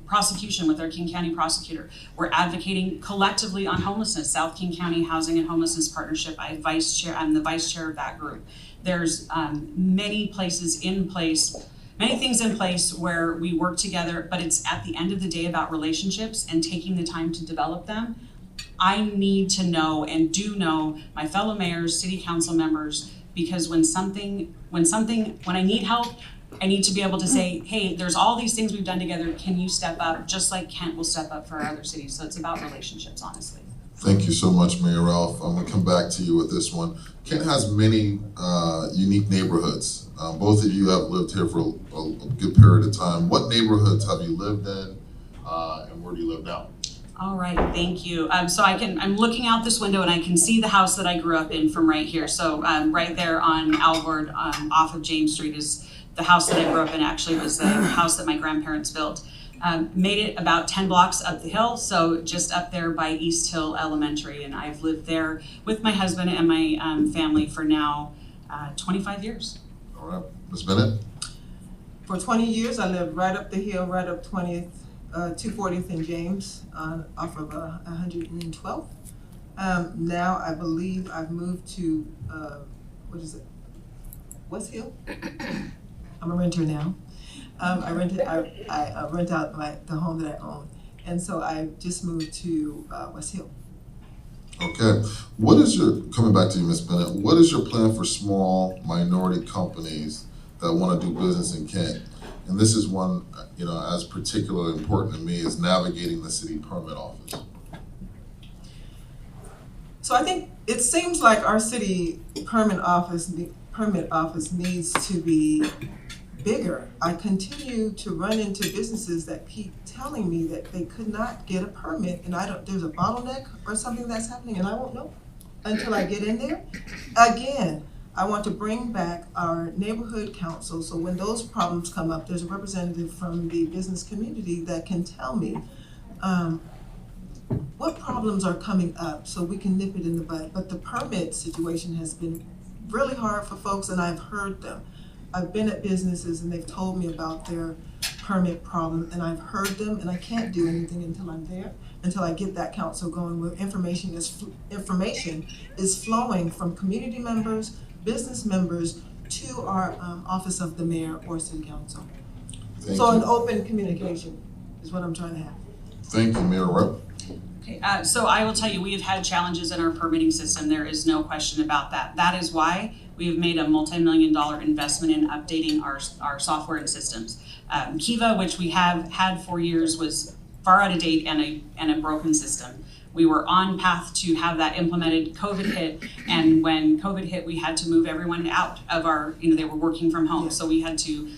prosecution with our King County prosecutor. We're advocating collectively on homelessness. South King County Housing and Homelessness Partnership, I'm the vice chair of that group. There's many things in place where we work together, but it's at the end of the day about relationships and taking the time to develop them. I need to know and do know my fellow mayors, city council members, because when I need help, I need to be able to say, hey, there's all these things we've done together, can you step up? Just like Kent will step up for our other cities. So it's about relationships, honestly. Thank you so much, Mayor Ralph. I'm gonna come back to you with this one. Kent has many unique neighborhoods. Both of you have lived here for a good period of time. What neighborhoods have you lived in, and where do you live now? All right, thank you. So I'm looking out this window and I can see the house that I grew up in from right here. So right there on Alvord, off of James Street is the house that I grew up in. Actually was the house that my grandparents built. Made it about 10 blocks up the hill, so just up there by East Hill Elementary, and I've lived there with my husband and my family for now 25 years. All right, Ms. Bennett? For 20 years, I lived right up the hill, right up 240th and James, off of 112th. Now I believe I've moved to, West Hill? I'm a renter now. I rent out the home that I own, and so I just moved to West Hill. Okay, coming back to you, Ms. Bennett, what is your plan for small minority companies that want to do business in Kent? And this is one, as particularly important to me, is navigating the city permit office. So I think it seems like our city permit office needs to be bigger. I continue to run into businesses that keep telling me that they could not get a permit, and there's a bottleneck or something that's happening, and I won't know until I get in there. Again, I want to bring back our neighborhood council, so when those problems come up, there's a representative from the business community that can tell me what problems are coming up so we can nip it in the bud. But the permit situation has been really hard for folks, and I've heard them. I've been at businesses and they've told me about their permit problem, and I've heard them, and I can't do anything until I'm there, until I get that council going where information is flowing from community members, business members, to our office of the mayor or city council. So an open communication is what I'm trying to have. Thank you, Mayor Rep. Okay, so I will tell you, we have had challenges in our permitting system. There is no question about that. That is why we have made a multi-million-dollar investment in updating our software and systems. Kiva, which we have had for years, was far out of date and a broken system. We were on path to have that implemented. COVID hit, and when COVID hit, we had to move everyone out of our, they were working from home. So we had to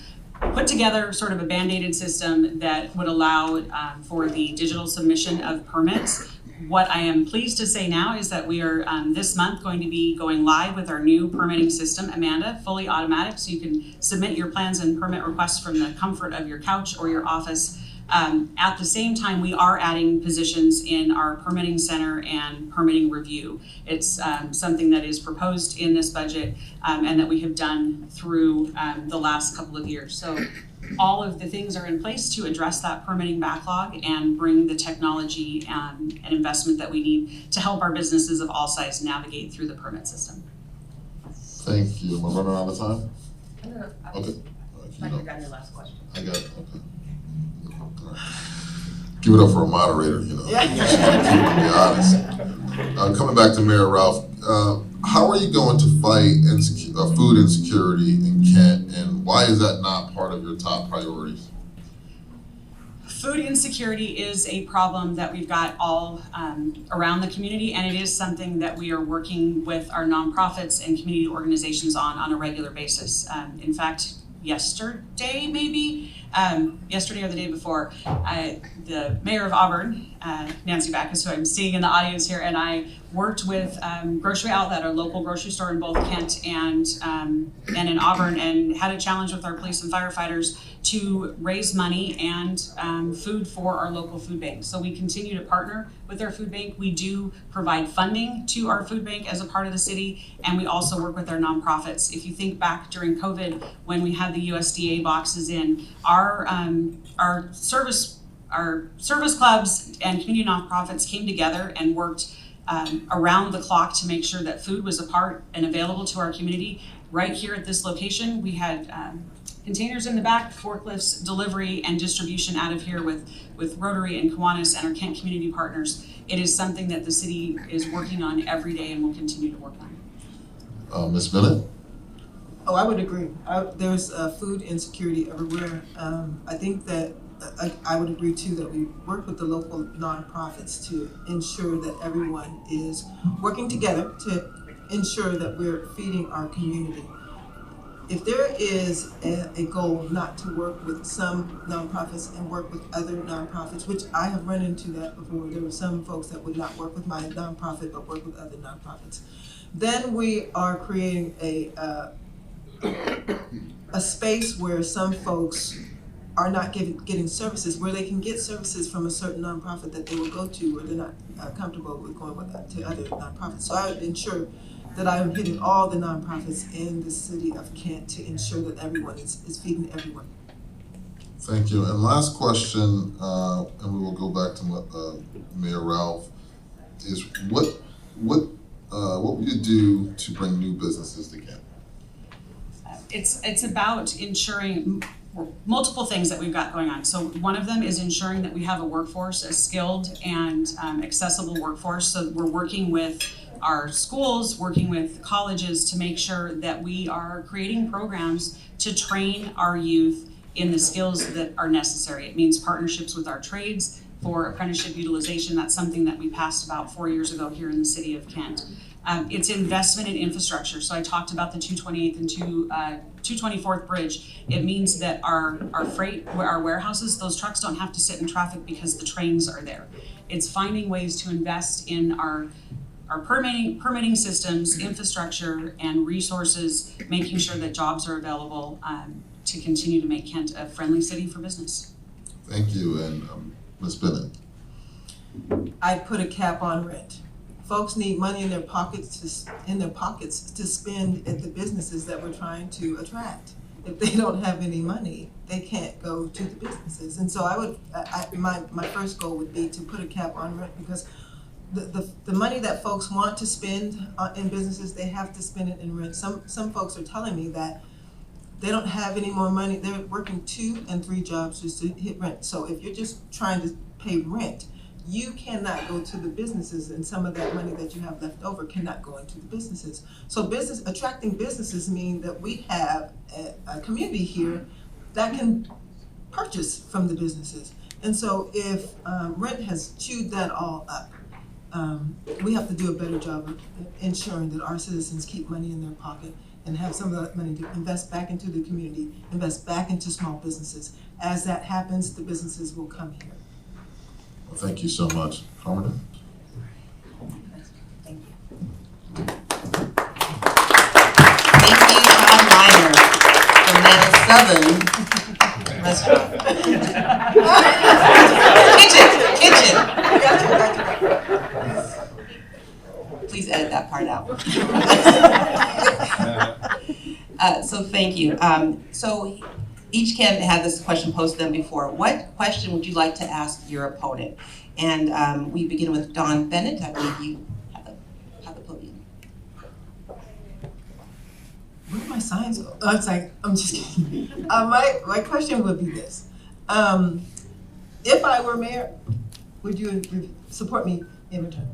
put together sort of a band-aided system that would allow for the digital submission of permits. What I am pleased to say now is that we are this month going to be going live with our new permitting system, Amanda, fully automatic, so you can submit your plans and permit requests from the comfort of your couch or your office. At the same time, we are adding positions in our permitting center and permitting review. It's something that is proposed in this budget and that we have done through the last couple of years. So all of the things are in place to address that permitting backlog and bring the technology and investment that we need to help our businesses of all sizes navigate through the permit system. Thank you. Am I running out of time? No, Okay. I got your last question. I got it, okay. All right. Give it up for a moderator, you know. Be honest. Coming back to Mayor Ralph, how are you going to fight food insecurity in Kent, and why is that not part of your top priorities? Food insecurity is a problem that we've got all around the community, and it is something that we are working with our nonprofits and community organizations on a regular basis. In fact, yesterday or the day before, the mayor of Auburn, Nancy Backus, who I'm seeing in the audience here, and I worked with Grocery Outlet, our local grocery store in both Kent and in Auburn, and had a challenge with our police and firefighters to raise money and food for our local food bank. So we continue to partner with our food bank. We do provide funding to our food bank as a part of the city, and we also work with our nonprofits. If you think back during COVID when we had the USDA boxes in, our service clubs and community nonprofits came together and worked around the clock to make sure that food was a part and available to our community. Right here at this location, we had containers in the back, forklifts, delivery, and distribution out of here with Rotary and Kiwanis and our Kent community partners. It is something that the city is working on every day and will continue to work on. Ms. Bennett? Oh, I would agree. There's food insecurity everywhere. I think that I would agree too that we work with the local nonprofits to ensure that everyone is working together to ensure that we're feeding our community. If there is a goal not to work with some nonprofits and work with other nonprofits, which I have run into that before, there were some folks that would not work with my nonprofit but work with other nonprofits, then we are creating a space where some folks are not getting services, where they can get services from a certain nonprofit that they will go to, where they're not comfortable with going to other nonprofits. So I would ensure that I am hitting all the nonprofits in the city of Kent to ensure that everyone is feeding everyone. Thank you. And last question, and we will go back to Mayor Ralph, is what will you do to bring new businesses to Kent? It's about ensuring multiple things that we've got going on. So one of them is ensuring that we have a workforce, a skilled and accessible workforce. So we're working with our schools, working with colleges to make sure that we are creating programs to train our youth in the skills that are necessary. It means partnerships with our trades for apprenticeship utilization. That's something that we passed about 4 years ago here in the city of Kent. It's investment in infrastructure. So I talked about the 228th and 224th bridge. It means that our freight, our warehouses, those trucks don't have to sit in traffic because the trains are there. It's finding ways to invest in our permitting systems, infrastructure, and resources, making sure that jobs are available to continue to make Kent a friendly city for business. Thank you. And Ms. Bennett? I put a cap on rent. Folks need money in their pockets to spend at the businesses that we're trying to attract. If they don't have any money, they can't go to the businesses. And so my first goal would be to put a cap on rent, because the money that folks want to spend in businesses, they have to spend it in rent. Some folks are telling me that they don't have any more money. They're working 2 and 3 jobs just to hit rent. So if you're just trying to pay rent, you cannot go to the businesses, and some of that money that you have left over cannot go into the businesses. So attracting businesses mean that we have a community here that can purchase from the businesses. And so if rent has chewed that all up, we have to do a better job of ensuring that our citizens keep money in their pocket and have some of that money to invest back into the community, invest back into small businesses. As that happens, the businesses will come here. Well, thank you so much. Carmody? Thank you. Thank you, John Miner, from that Southern restaurant. Kitchen. Please edit that part out. So thank you. So Each candidate had this question posed to them before. What question would you like to ask your opponent? And we begin with Dawn Bennett. I believe you have the podium. Where are my signs? Oh, it's like, I'm just kidding. My question would be this. If I were mayor, would you support me in return?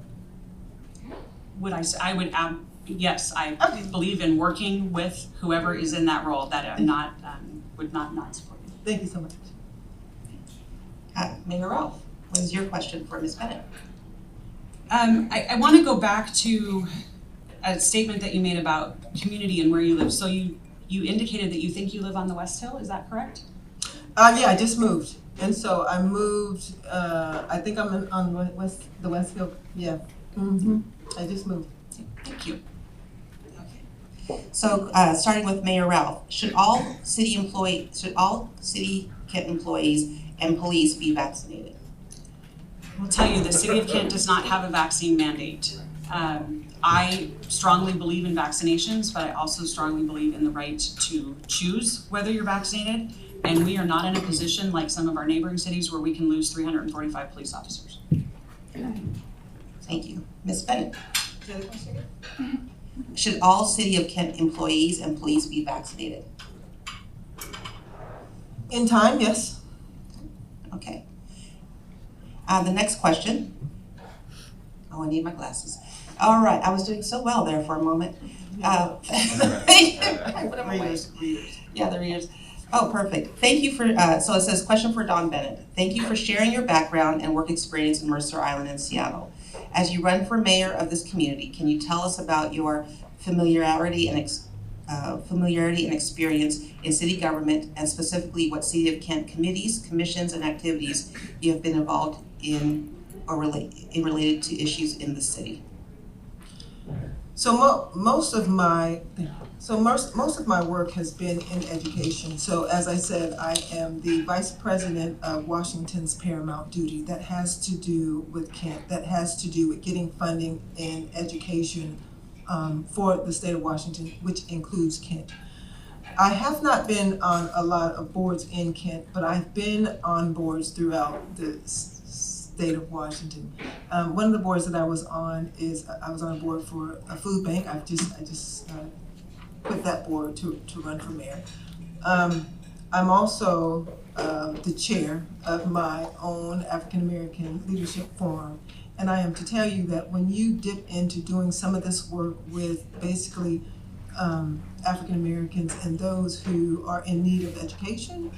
Yes, I believe in working with whoever is in that role, that would not support you. Thank you so much. Mayor Ralph, what is your question for Ms. Bennett? I want to go back to a statement that you made about community and where you live. So you indicated that you think you live on the West Hill, is that correct? Yeah, I just moved. And so I moved, I think I'm on the West Hill, yeah. Mm-hmm. I just moved. Thank you. Okay. So starting with Mayor Ralph, should all city Kent employees and police be vaccinated? I'll tell you, the city of Kent does not have a vaccine mandate. I strongly believe in vaccinations, but I also strongly believe in the right to choose whether you're vaccinated. And we are not in a position like some of our neighboring cities where we can lose 345 police officers. Thank you. Ms. Bennett? Should all City of Kent employees and police be vaccinated? In time, yes. Okay. The next question. Oh, I need my glasses. All right, I was doing so well there for a moment. What am I wearing? Yeah, the readers. Oh, perfect. Thank you for, so it says, question for Dawn Bennett. Thank you for sharing your background and work experience in Mercer Island and Seattle. As you run for mayor of this community, can you tell us about your familiarity and experience in city government, and specifically what City of Kent committees, commissions, and activities you have been involved in or related to issues in the city? So most of my work has been in education. So as I said, I am the vice president of Washington's Paramount Duty. That has to do with Kent. That has to do with getting funding in education for the state of Washington, which includes Kent. I have not been on a lot of boards in Kent, but I've been on boards throughout the state of Washington. One of the boards that I was on is I was on a board for a food bank. I just quit that board to run for mayor. I'm also the chair of my own African American Leadership Forum, and I am to tell you that when you dip into doing some of this work with basically African Americans and those who are in need of education,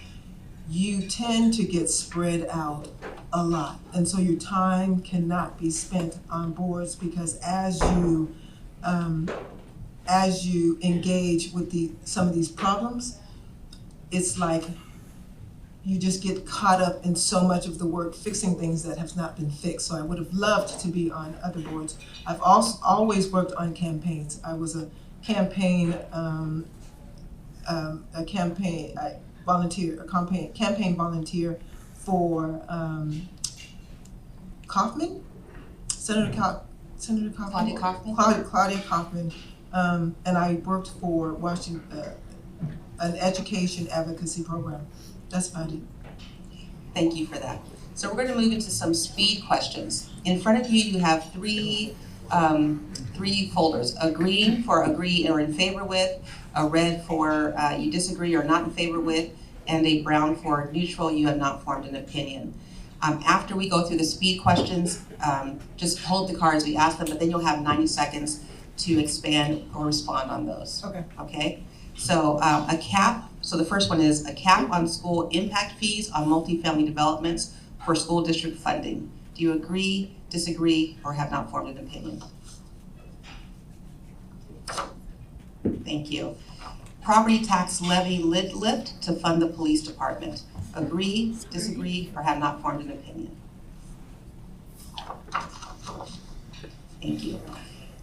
you tend to get spread out a lot. And so your time cannot be spent on boards, because as you engage with some of these problems, it's like you just get caught up in so much of the work fixing things that have not been fixed. So I would have loved to be on other boards. I've also always worked on campaigns. I was a campaign volunteer for Kaufman, Senator Kaufman. Claudia Kaufman, and I worked for Washington, an education advocacy program. That's about it. Thank you for that. So we're going to move into some speed questions. In front of you, you have three folders: a green for agree or in favor with, a red for you disagree or not in favor with, and a brown for neutral, you have not formed an opinion. After we go through the speed questions, just hold the cards, we ask them, but then you'll have 90 seconds to expand or respond on those. Okay. Okay? So a cap, so the first one is a cap on school impact fees on multifamily developments for school district funding. Do you agree, disagree, or have not formed an opinion? Thank you. Property tax levy lid lift to fund the police department. Agree, disagree, or have not formed an opinion? Thank you.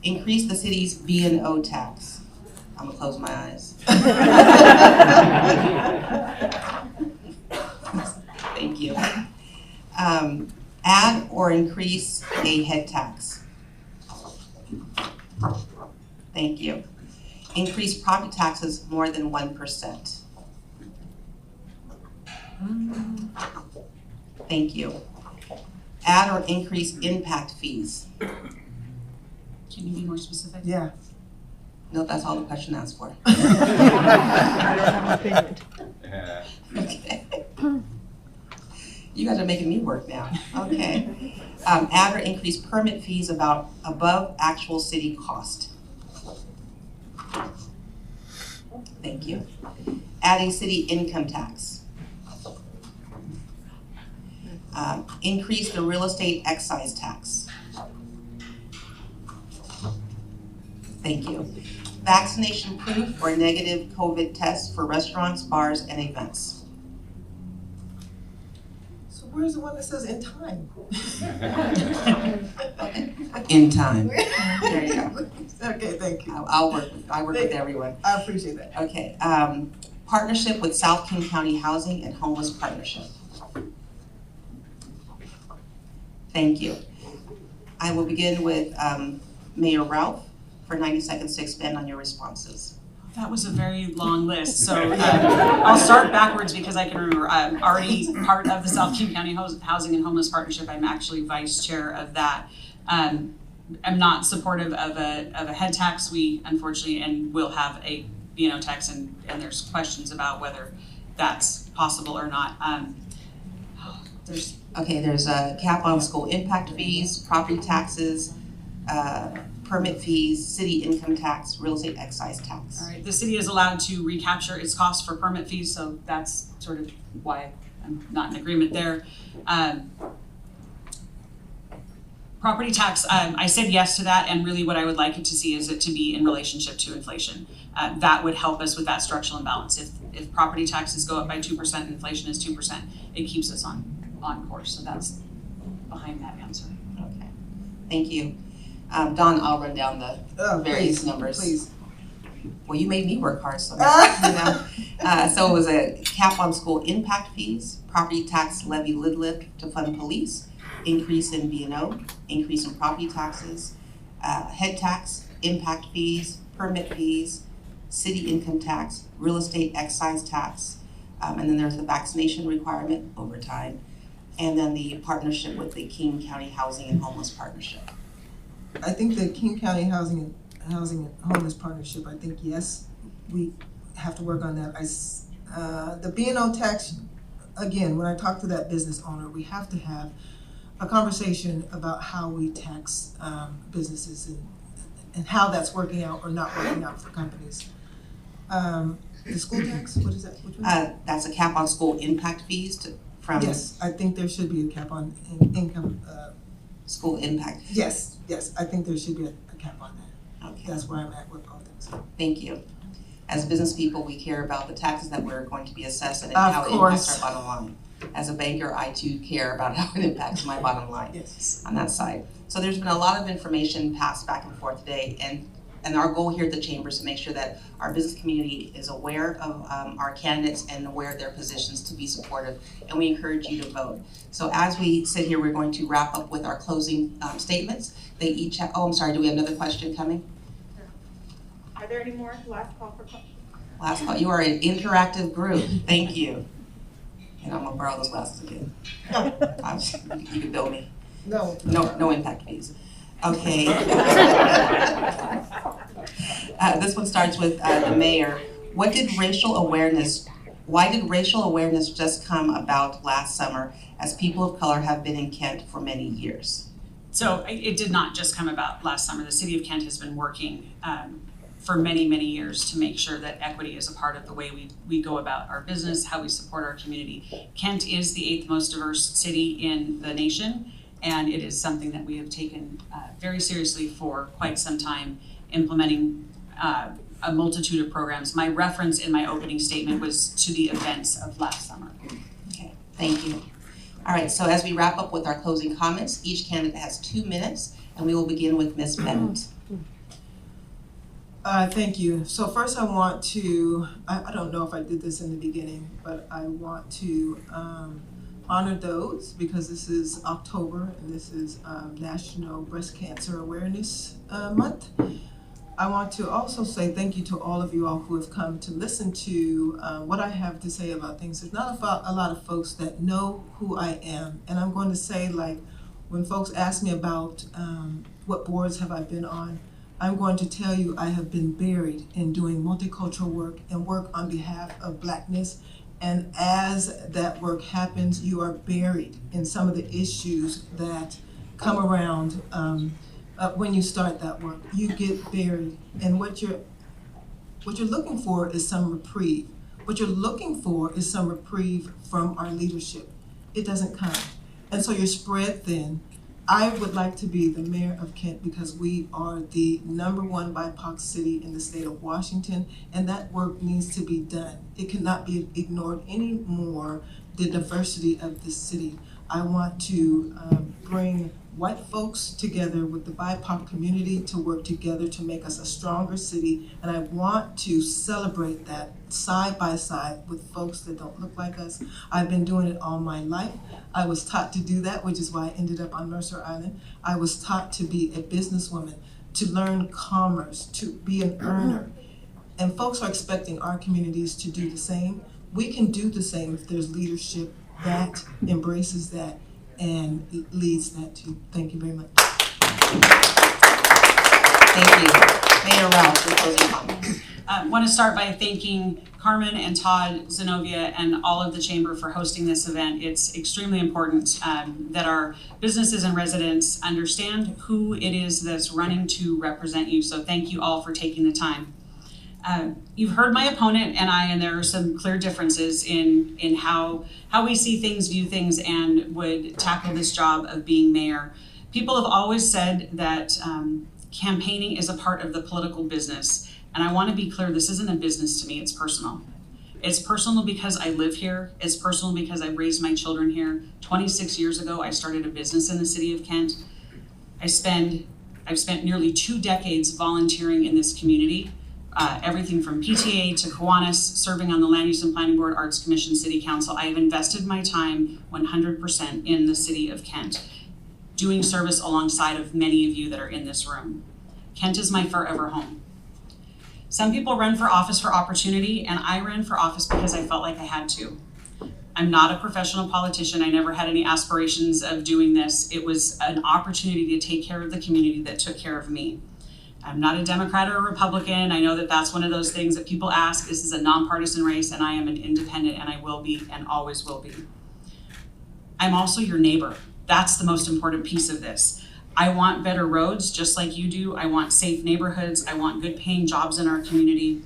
Increase the city's B&O tax. I'm gonna close my eyes. Thank you. Add or increase a head tax. Thank you. Increase property taxes more than 1%. Thank you. Add or increase impact fees. Can you be more specific? Yeah. No, that's all the question asked for. I don't have an opinion. Okay. You guys are making me work now. Okay. Add or increase permit fees above actual city cost. Thank you. Add a city income tax. Increase the real estate excise tax. Thank you. Vaccination proof or negative COVID test for restaurants, bars, and events. So where's the one that says in time? In time. There you go. Okay, thank you. I work with everyone. I appreciate that. Okay. Partnership with South King County Housing and Homeless Partnership. Thank you. I will begin with Mayor Ralph for 90 seconds to expand on your responses. That was a very long list, so I'll start backwards because I can remember. I'm already part of the South King County Housing and Homeless Partnership. I'm actually vice chair of that. I'm not supportive of a head tax. We unfortunately, and will have a B&O tax, and there's questions about whether that's possible or not. There's a cap on school impact fees, property taxes, permit fees, city income tax, real estate excise tax. All right, the city is allowed to recapture its costs for permit fees, so that's sort of why I'm not in agreement there. Property tax, I said yes to that, and really what I would like it to see is it to be in relationship to inflation. That would help us with that structural imbalance. If property taxes go up by 2% and inflation is 2%, it keeps us on course, so that's behind that answer. Okay, thank you. Dawn, I'll run down the various numbers. Please. Well, you made me work hard, so so it was a cap on school impact fees, property tax levy lid lift to fund police, increase in B&O, increase in property taxes, head tax, impact fees, permit fees, city income tax, real estate excise tax, and then there's the vaccination requirement over time, and then the partnership with the King County Housing and Homeless Partnership. I think the King County Housing and Homeless Partnership, I think, yes, we have to work on that. The B&O tax, again, when I talk to that business owner, we have to have a conversation about how we tax businesses and how that's working out or not working out for companies. The school tax, what is that? Which one? That's a cap on school impact fees from Yes, I think there should be a cap on income. School impact. Yes, I think there should be a cap on that. Okay. That's where I'm at with all things. Thank you. As business people, we care about the taxes that we're going to be assessed and Of how it course. impacts our bottom line. As a banker, I too care about how it impacts my bottom line Yes. on that side. So there's been a lot of information passed back and forth today, and our goal here at the chamber is to make sure that our business community is aware of our candidates and aware of their positions to be supportive, and we encourage you to vote. So as we sit here, we're going to wrap up with our closing statements. They each have, oh, I'm sorry, do we have another question coming? Are there any more? Last call for questions. Last call, you are an interactive group, thank you. And I'm gonna borrow those glasses again. You can bill me. No impact fees. Okay. This one starts with the mayor. Why did racial awareness just come about last summer as people of color have been in Kent for many years? So it did not just come about last summer. The city of Kent has been working for many, many years to make sure that equity is a part of the way we go about our business, how we support our community. Kent is the 8th most diverse city in the nation, and it is something that we have taken very seriously for quite some time, implementing a multitude of programs. My reference in my opening statement was to the events of last summer. Okay, thank you. All right, so as we wrap up with our closing comments, each candidate has 2 minutes, and we will begin with Ms. Bennett. Thank you. So first I want to, I don't know if I did this in the beginning, but I want to honor those because this is October and this is National Breast Cancer Awareness Month. I want to also say thank you to all of you all who have come to listen to what I have to say about things. There's not a lot of folks that know who I am. And I'm going to say, like, when folks ask me about what boards have I been on, I'm going to tell you I have been buried in doing multicultural work and work on behalf of Blackness. And as that work happens, you are buried in some of the issues that come around when you start that work. You get buried, and what you're looking for is some reprieve. What you're looking for is some reprieve from our leadership. It doesn't come, and so you're spread thin. I would like to be the mayor of Kent because we are the #1 BIPOC city in the state of Washington, and that work needs to be done. It cannot be ignored anymore, the diversity of this city. I want to bring white folks together with the BIPOC community to work together to make us a stronger city, and I want to celebrate that side by side with folks that don't look like us. I've been doing it all my life. I was taught to do that, which is why I ended up on Mercer Island. I was taught to be a businesswoman, to learn commerce, to be an earner. And folks are expecting our communities to do the same. We can do the same if there's leadership that embraces that and leads that too. Thank you very much. Thank you. Mayor Ralph, your closing comments. I want to start by thanking Carmen and Todd, Zenobia, and all of the chamber for hosting this event. It's extremely important that our businesses and residents understand who it is that's running to represent you. So thank you all for taking the time. You've heard my opponent and I, and there are some clear differences in how we see things, view things, and would tackle this job of being mayor. People have always said that campaigning is a part of the political business. And I want to be clear, this isn't a business to me, it's personal. It's personal because I live here. It's personal because I raised my children here. 26 years ago, I started a business in the city of Kent. I've spent nearly 2 decades volunteering in this community. Everything from PTA to Kiwanis, serving on the Land Use and Planning Board, Arts Commission, City Council. I have invested my time 100% in the city of Kent, doing service alongside of many of you that are in this room. Kent is my forever home. Some people run for office for opportunity, and I ran for office because I felt like I had to. I'm not a professional politician. I never had any aspirations of doing this. It was an opportunity to take care of the community that took care of me. I'm not a Democrat or a Republican. I know that that's one of those things that people ask. This is a nonpartisan race, and I am an independent, and I will be and always will be. I'm also your neighbor. That's the most important piece of this. I want better roads, just like you do. I want safe neighborhoods. I want good paying jobs in our community.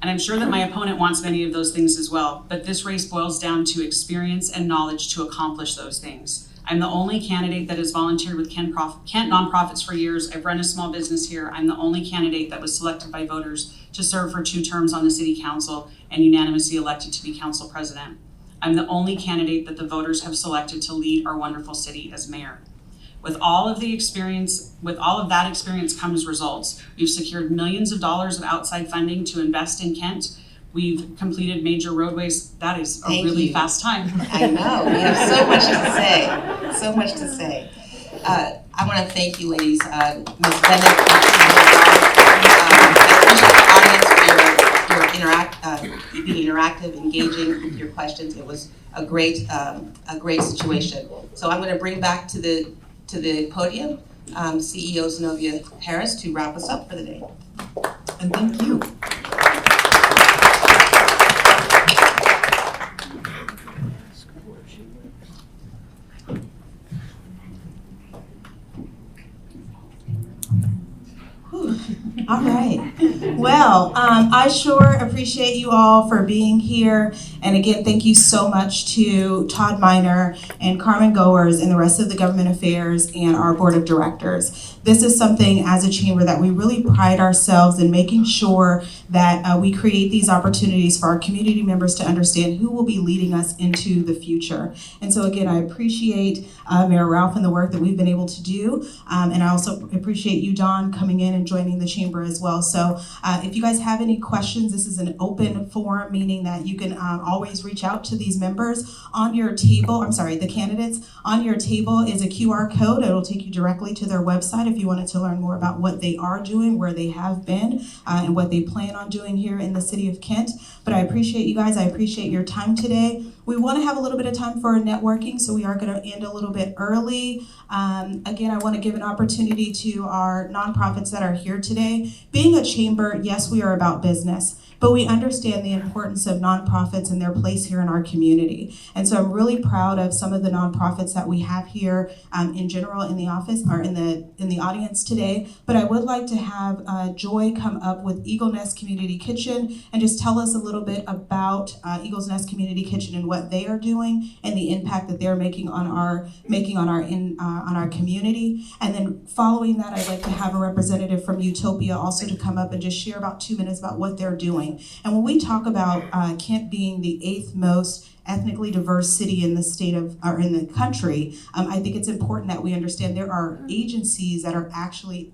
And I'm sure that my opponent wants many of those things as well, but this race boils down to experience and knowledge to accomplish those things. I'm the only candidate that has volunteered with Kent Nonprofits for years. I've run a small business here. I'm the only candidate that was selected by voters to serve for 2 terms on the city council and unanimously elected to be council president. I'm the only candidate that the voters have selected to lead our wonderful city as mayor. With all of that experience comes results. We've secured millions of dollars of outside funding to invest in Kent. We've completed major roadways. That is a really fast time. I know, we have so much to say, so much to say. I want to thank you, ladies. Ms. Bennett, I appreciate the audience for your being interactive, engaging with your questions. It was a great situation. So I'm going to bring back to the podium CEO Zenobia Harris to wrap us up for the day. And thank you. All right. Well, I sure appreciate you all for being here. And again, thank you so much to Todd Miner and Carmen Goers and the rest of the government affairs and our board of directors. This is something as a chamber that we really pride ourselves in making sure that we create these opportunities for our community members to understand who will be leading us into the future. And so again, I appreciate Mayor Ralph and the work that we've been able to do. And I also appreciate you, Dawn, coming in and joining the chamber as well. So if you guys have any questions, this is an open forum, meaning that you can always reach out to these members. On your table, the candidates, on your table is a QR code. It'll take you directly to their website if you wanted to learn more about what they are doing, where they have been, and what they plan on doing here in the city of Kent. But I appreciate you guys. I appreciate your time today. We want to have a little bit of time for networking, so we are going to end a little bit early. Again, I want to give an opportunity to our nonprofits that are here today. Being a chamber, yes, we are about business, but we understand the importance of nonprofits and their place here in our community. And so I'm really proud of some of the nonprofits that we have here in general in the office or in the audience today. But I would like to have Joy come up with Eagle Nest Community Kitchen and just tell us a little bit about Eagle's Nest Community Kitchen and what they are doing and the impact that they're making on our community. And then following that, I'd like to have a representative from Utopia also to come up and just share about 2 minutes about what they're doing. And when we talk about Kent being the 8th most ethnically diverse city in the state of, or in the country, I think it's important that we understand there are agencies that are actually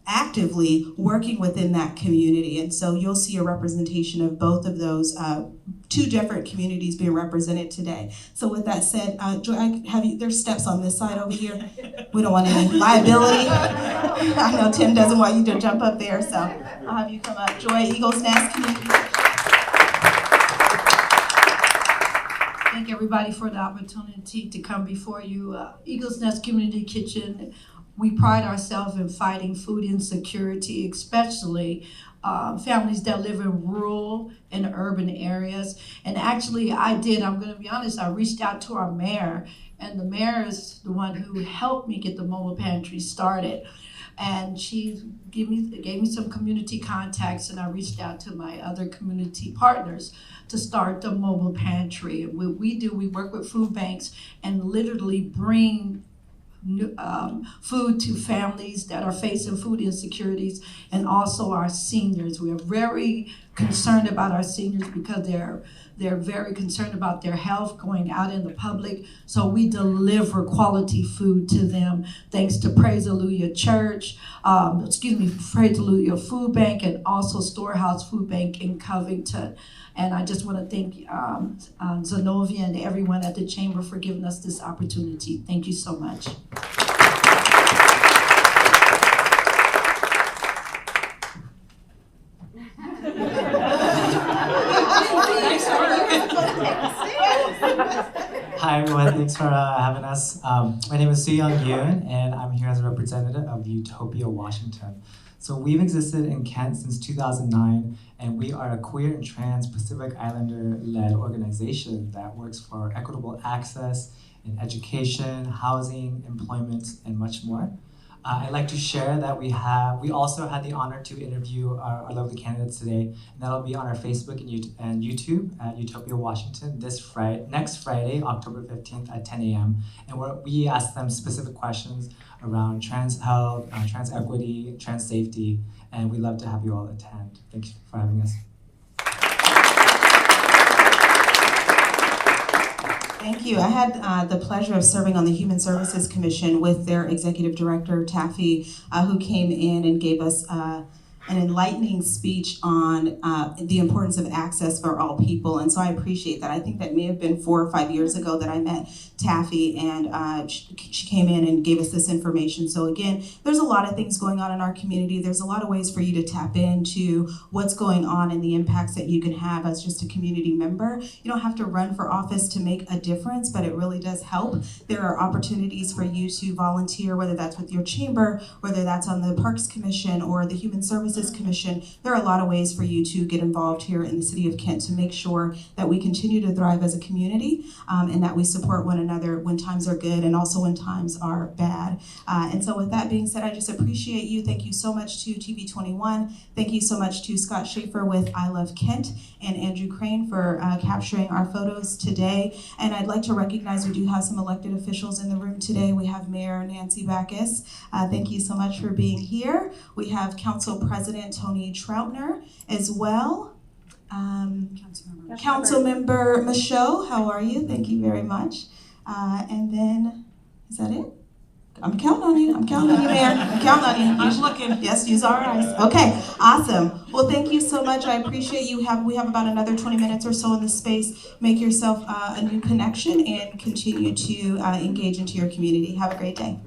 actively working within that community. And so you'll see a representation of both of those 2 different communities being represented today. So with that said, Joy, there's steps on this side over here. We don't want any liability. I know Tim doesn't want you to jump up there, so I'll have you come up. Joy, Eagles Nest Community. Thank everybody for the opportunity to come before you. Eagles Nest Community Kitchen, we pride ourselves in fighting food insecurity, especially families that live in rural and urban areas. And actually I'm gonna be honest, I reached out to our mayor, and the mayor is the one who helped me get the mobile pantry started. And she gave me some community contacts, and I reached out to my other community partners to start the mobile pantry. And what we do, we work with food banks and literally bring food to families that are facing food insecurities, and also our seniors. We are very concerned about our seniors because they're very concerned about their health going out in the public. So we deliver quality food to them thanks to Praise Hallelujah Church, Praise Hallelujah Food Bank, and also Storehouse Food Bank in Covington. And I just want to thank Zenobia and everyone at the Chamber for giving us this opportunity. Thank you so much. Hi everyone, thanks for having us. My name is Soo-Young Yoon, and I'm here as a representative of Utopia, Washington. So we've existed in Kent since 2009, and we are a queer and trans Pacific Islander-led organization that works for equitable access in education, housing, employment, and much more. I'd like to share that we also had the honor to interview our lovely candidates today, and that'll be on our Facebook and YouTube at Utopia Washington next Friday, October 15th at 10 a.m. And we asked them specific questions around trans health, trans equity, trans safety, and we'd love to have you all attend. Thank you for having us. Thank you. I had the pleasure of serving on the Human Services Commission with their Executive Director, Taffy, who came in and gave us an enlightening speech on the importance of access for all people. And so I appreciate that. I think that may have been 4 or 5 years ago that I met Taffy, and she came in and gave us this information. So again, there's a lot of things going on in our community. There's a lot of ways for you to tap into what's going on and the impacts that you can have as just a community member. You don't have to run for office to make a difference, but it really does help. There are opportunities for you to volunteer, whether that's with your chamber, whether that's on the Parks Commission or the Human Services Commission. There are a lot of ways for you to get involved here in the city of Kent to make sure that we continue to thrive as a community, and that we support one another when times are good and also when times are bad. And so with that being said, I just appreciate you. Thank you so much to TV21. Thank you so much to Scott Schaefer with I Love Kent and Andrew Crane for capturing our photos today. And I'd like to recognize we do have some elected officials in the room today. We have Mayor Nancy Backus. Thank you so much for being here. We have Council President Tony Troutner as well. Councilmember Michaud, how are you? Thank you very much. And then, is that it? I'm counting on you. I'm counting on you, Mayor. I'm counting on you. I'm looking. Yes, use our eyes. Okay, awesome. Well, thank you so much. I appreciate you. We have about another 20 minutes or so in this space. Make yourself a new connection and continue to engage into your community. Have a great day.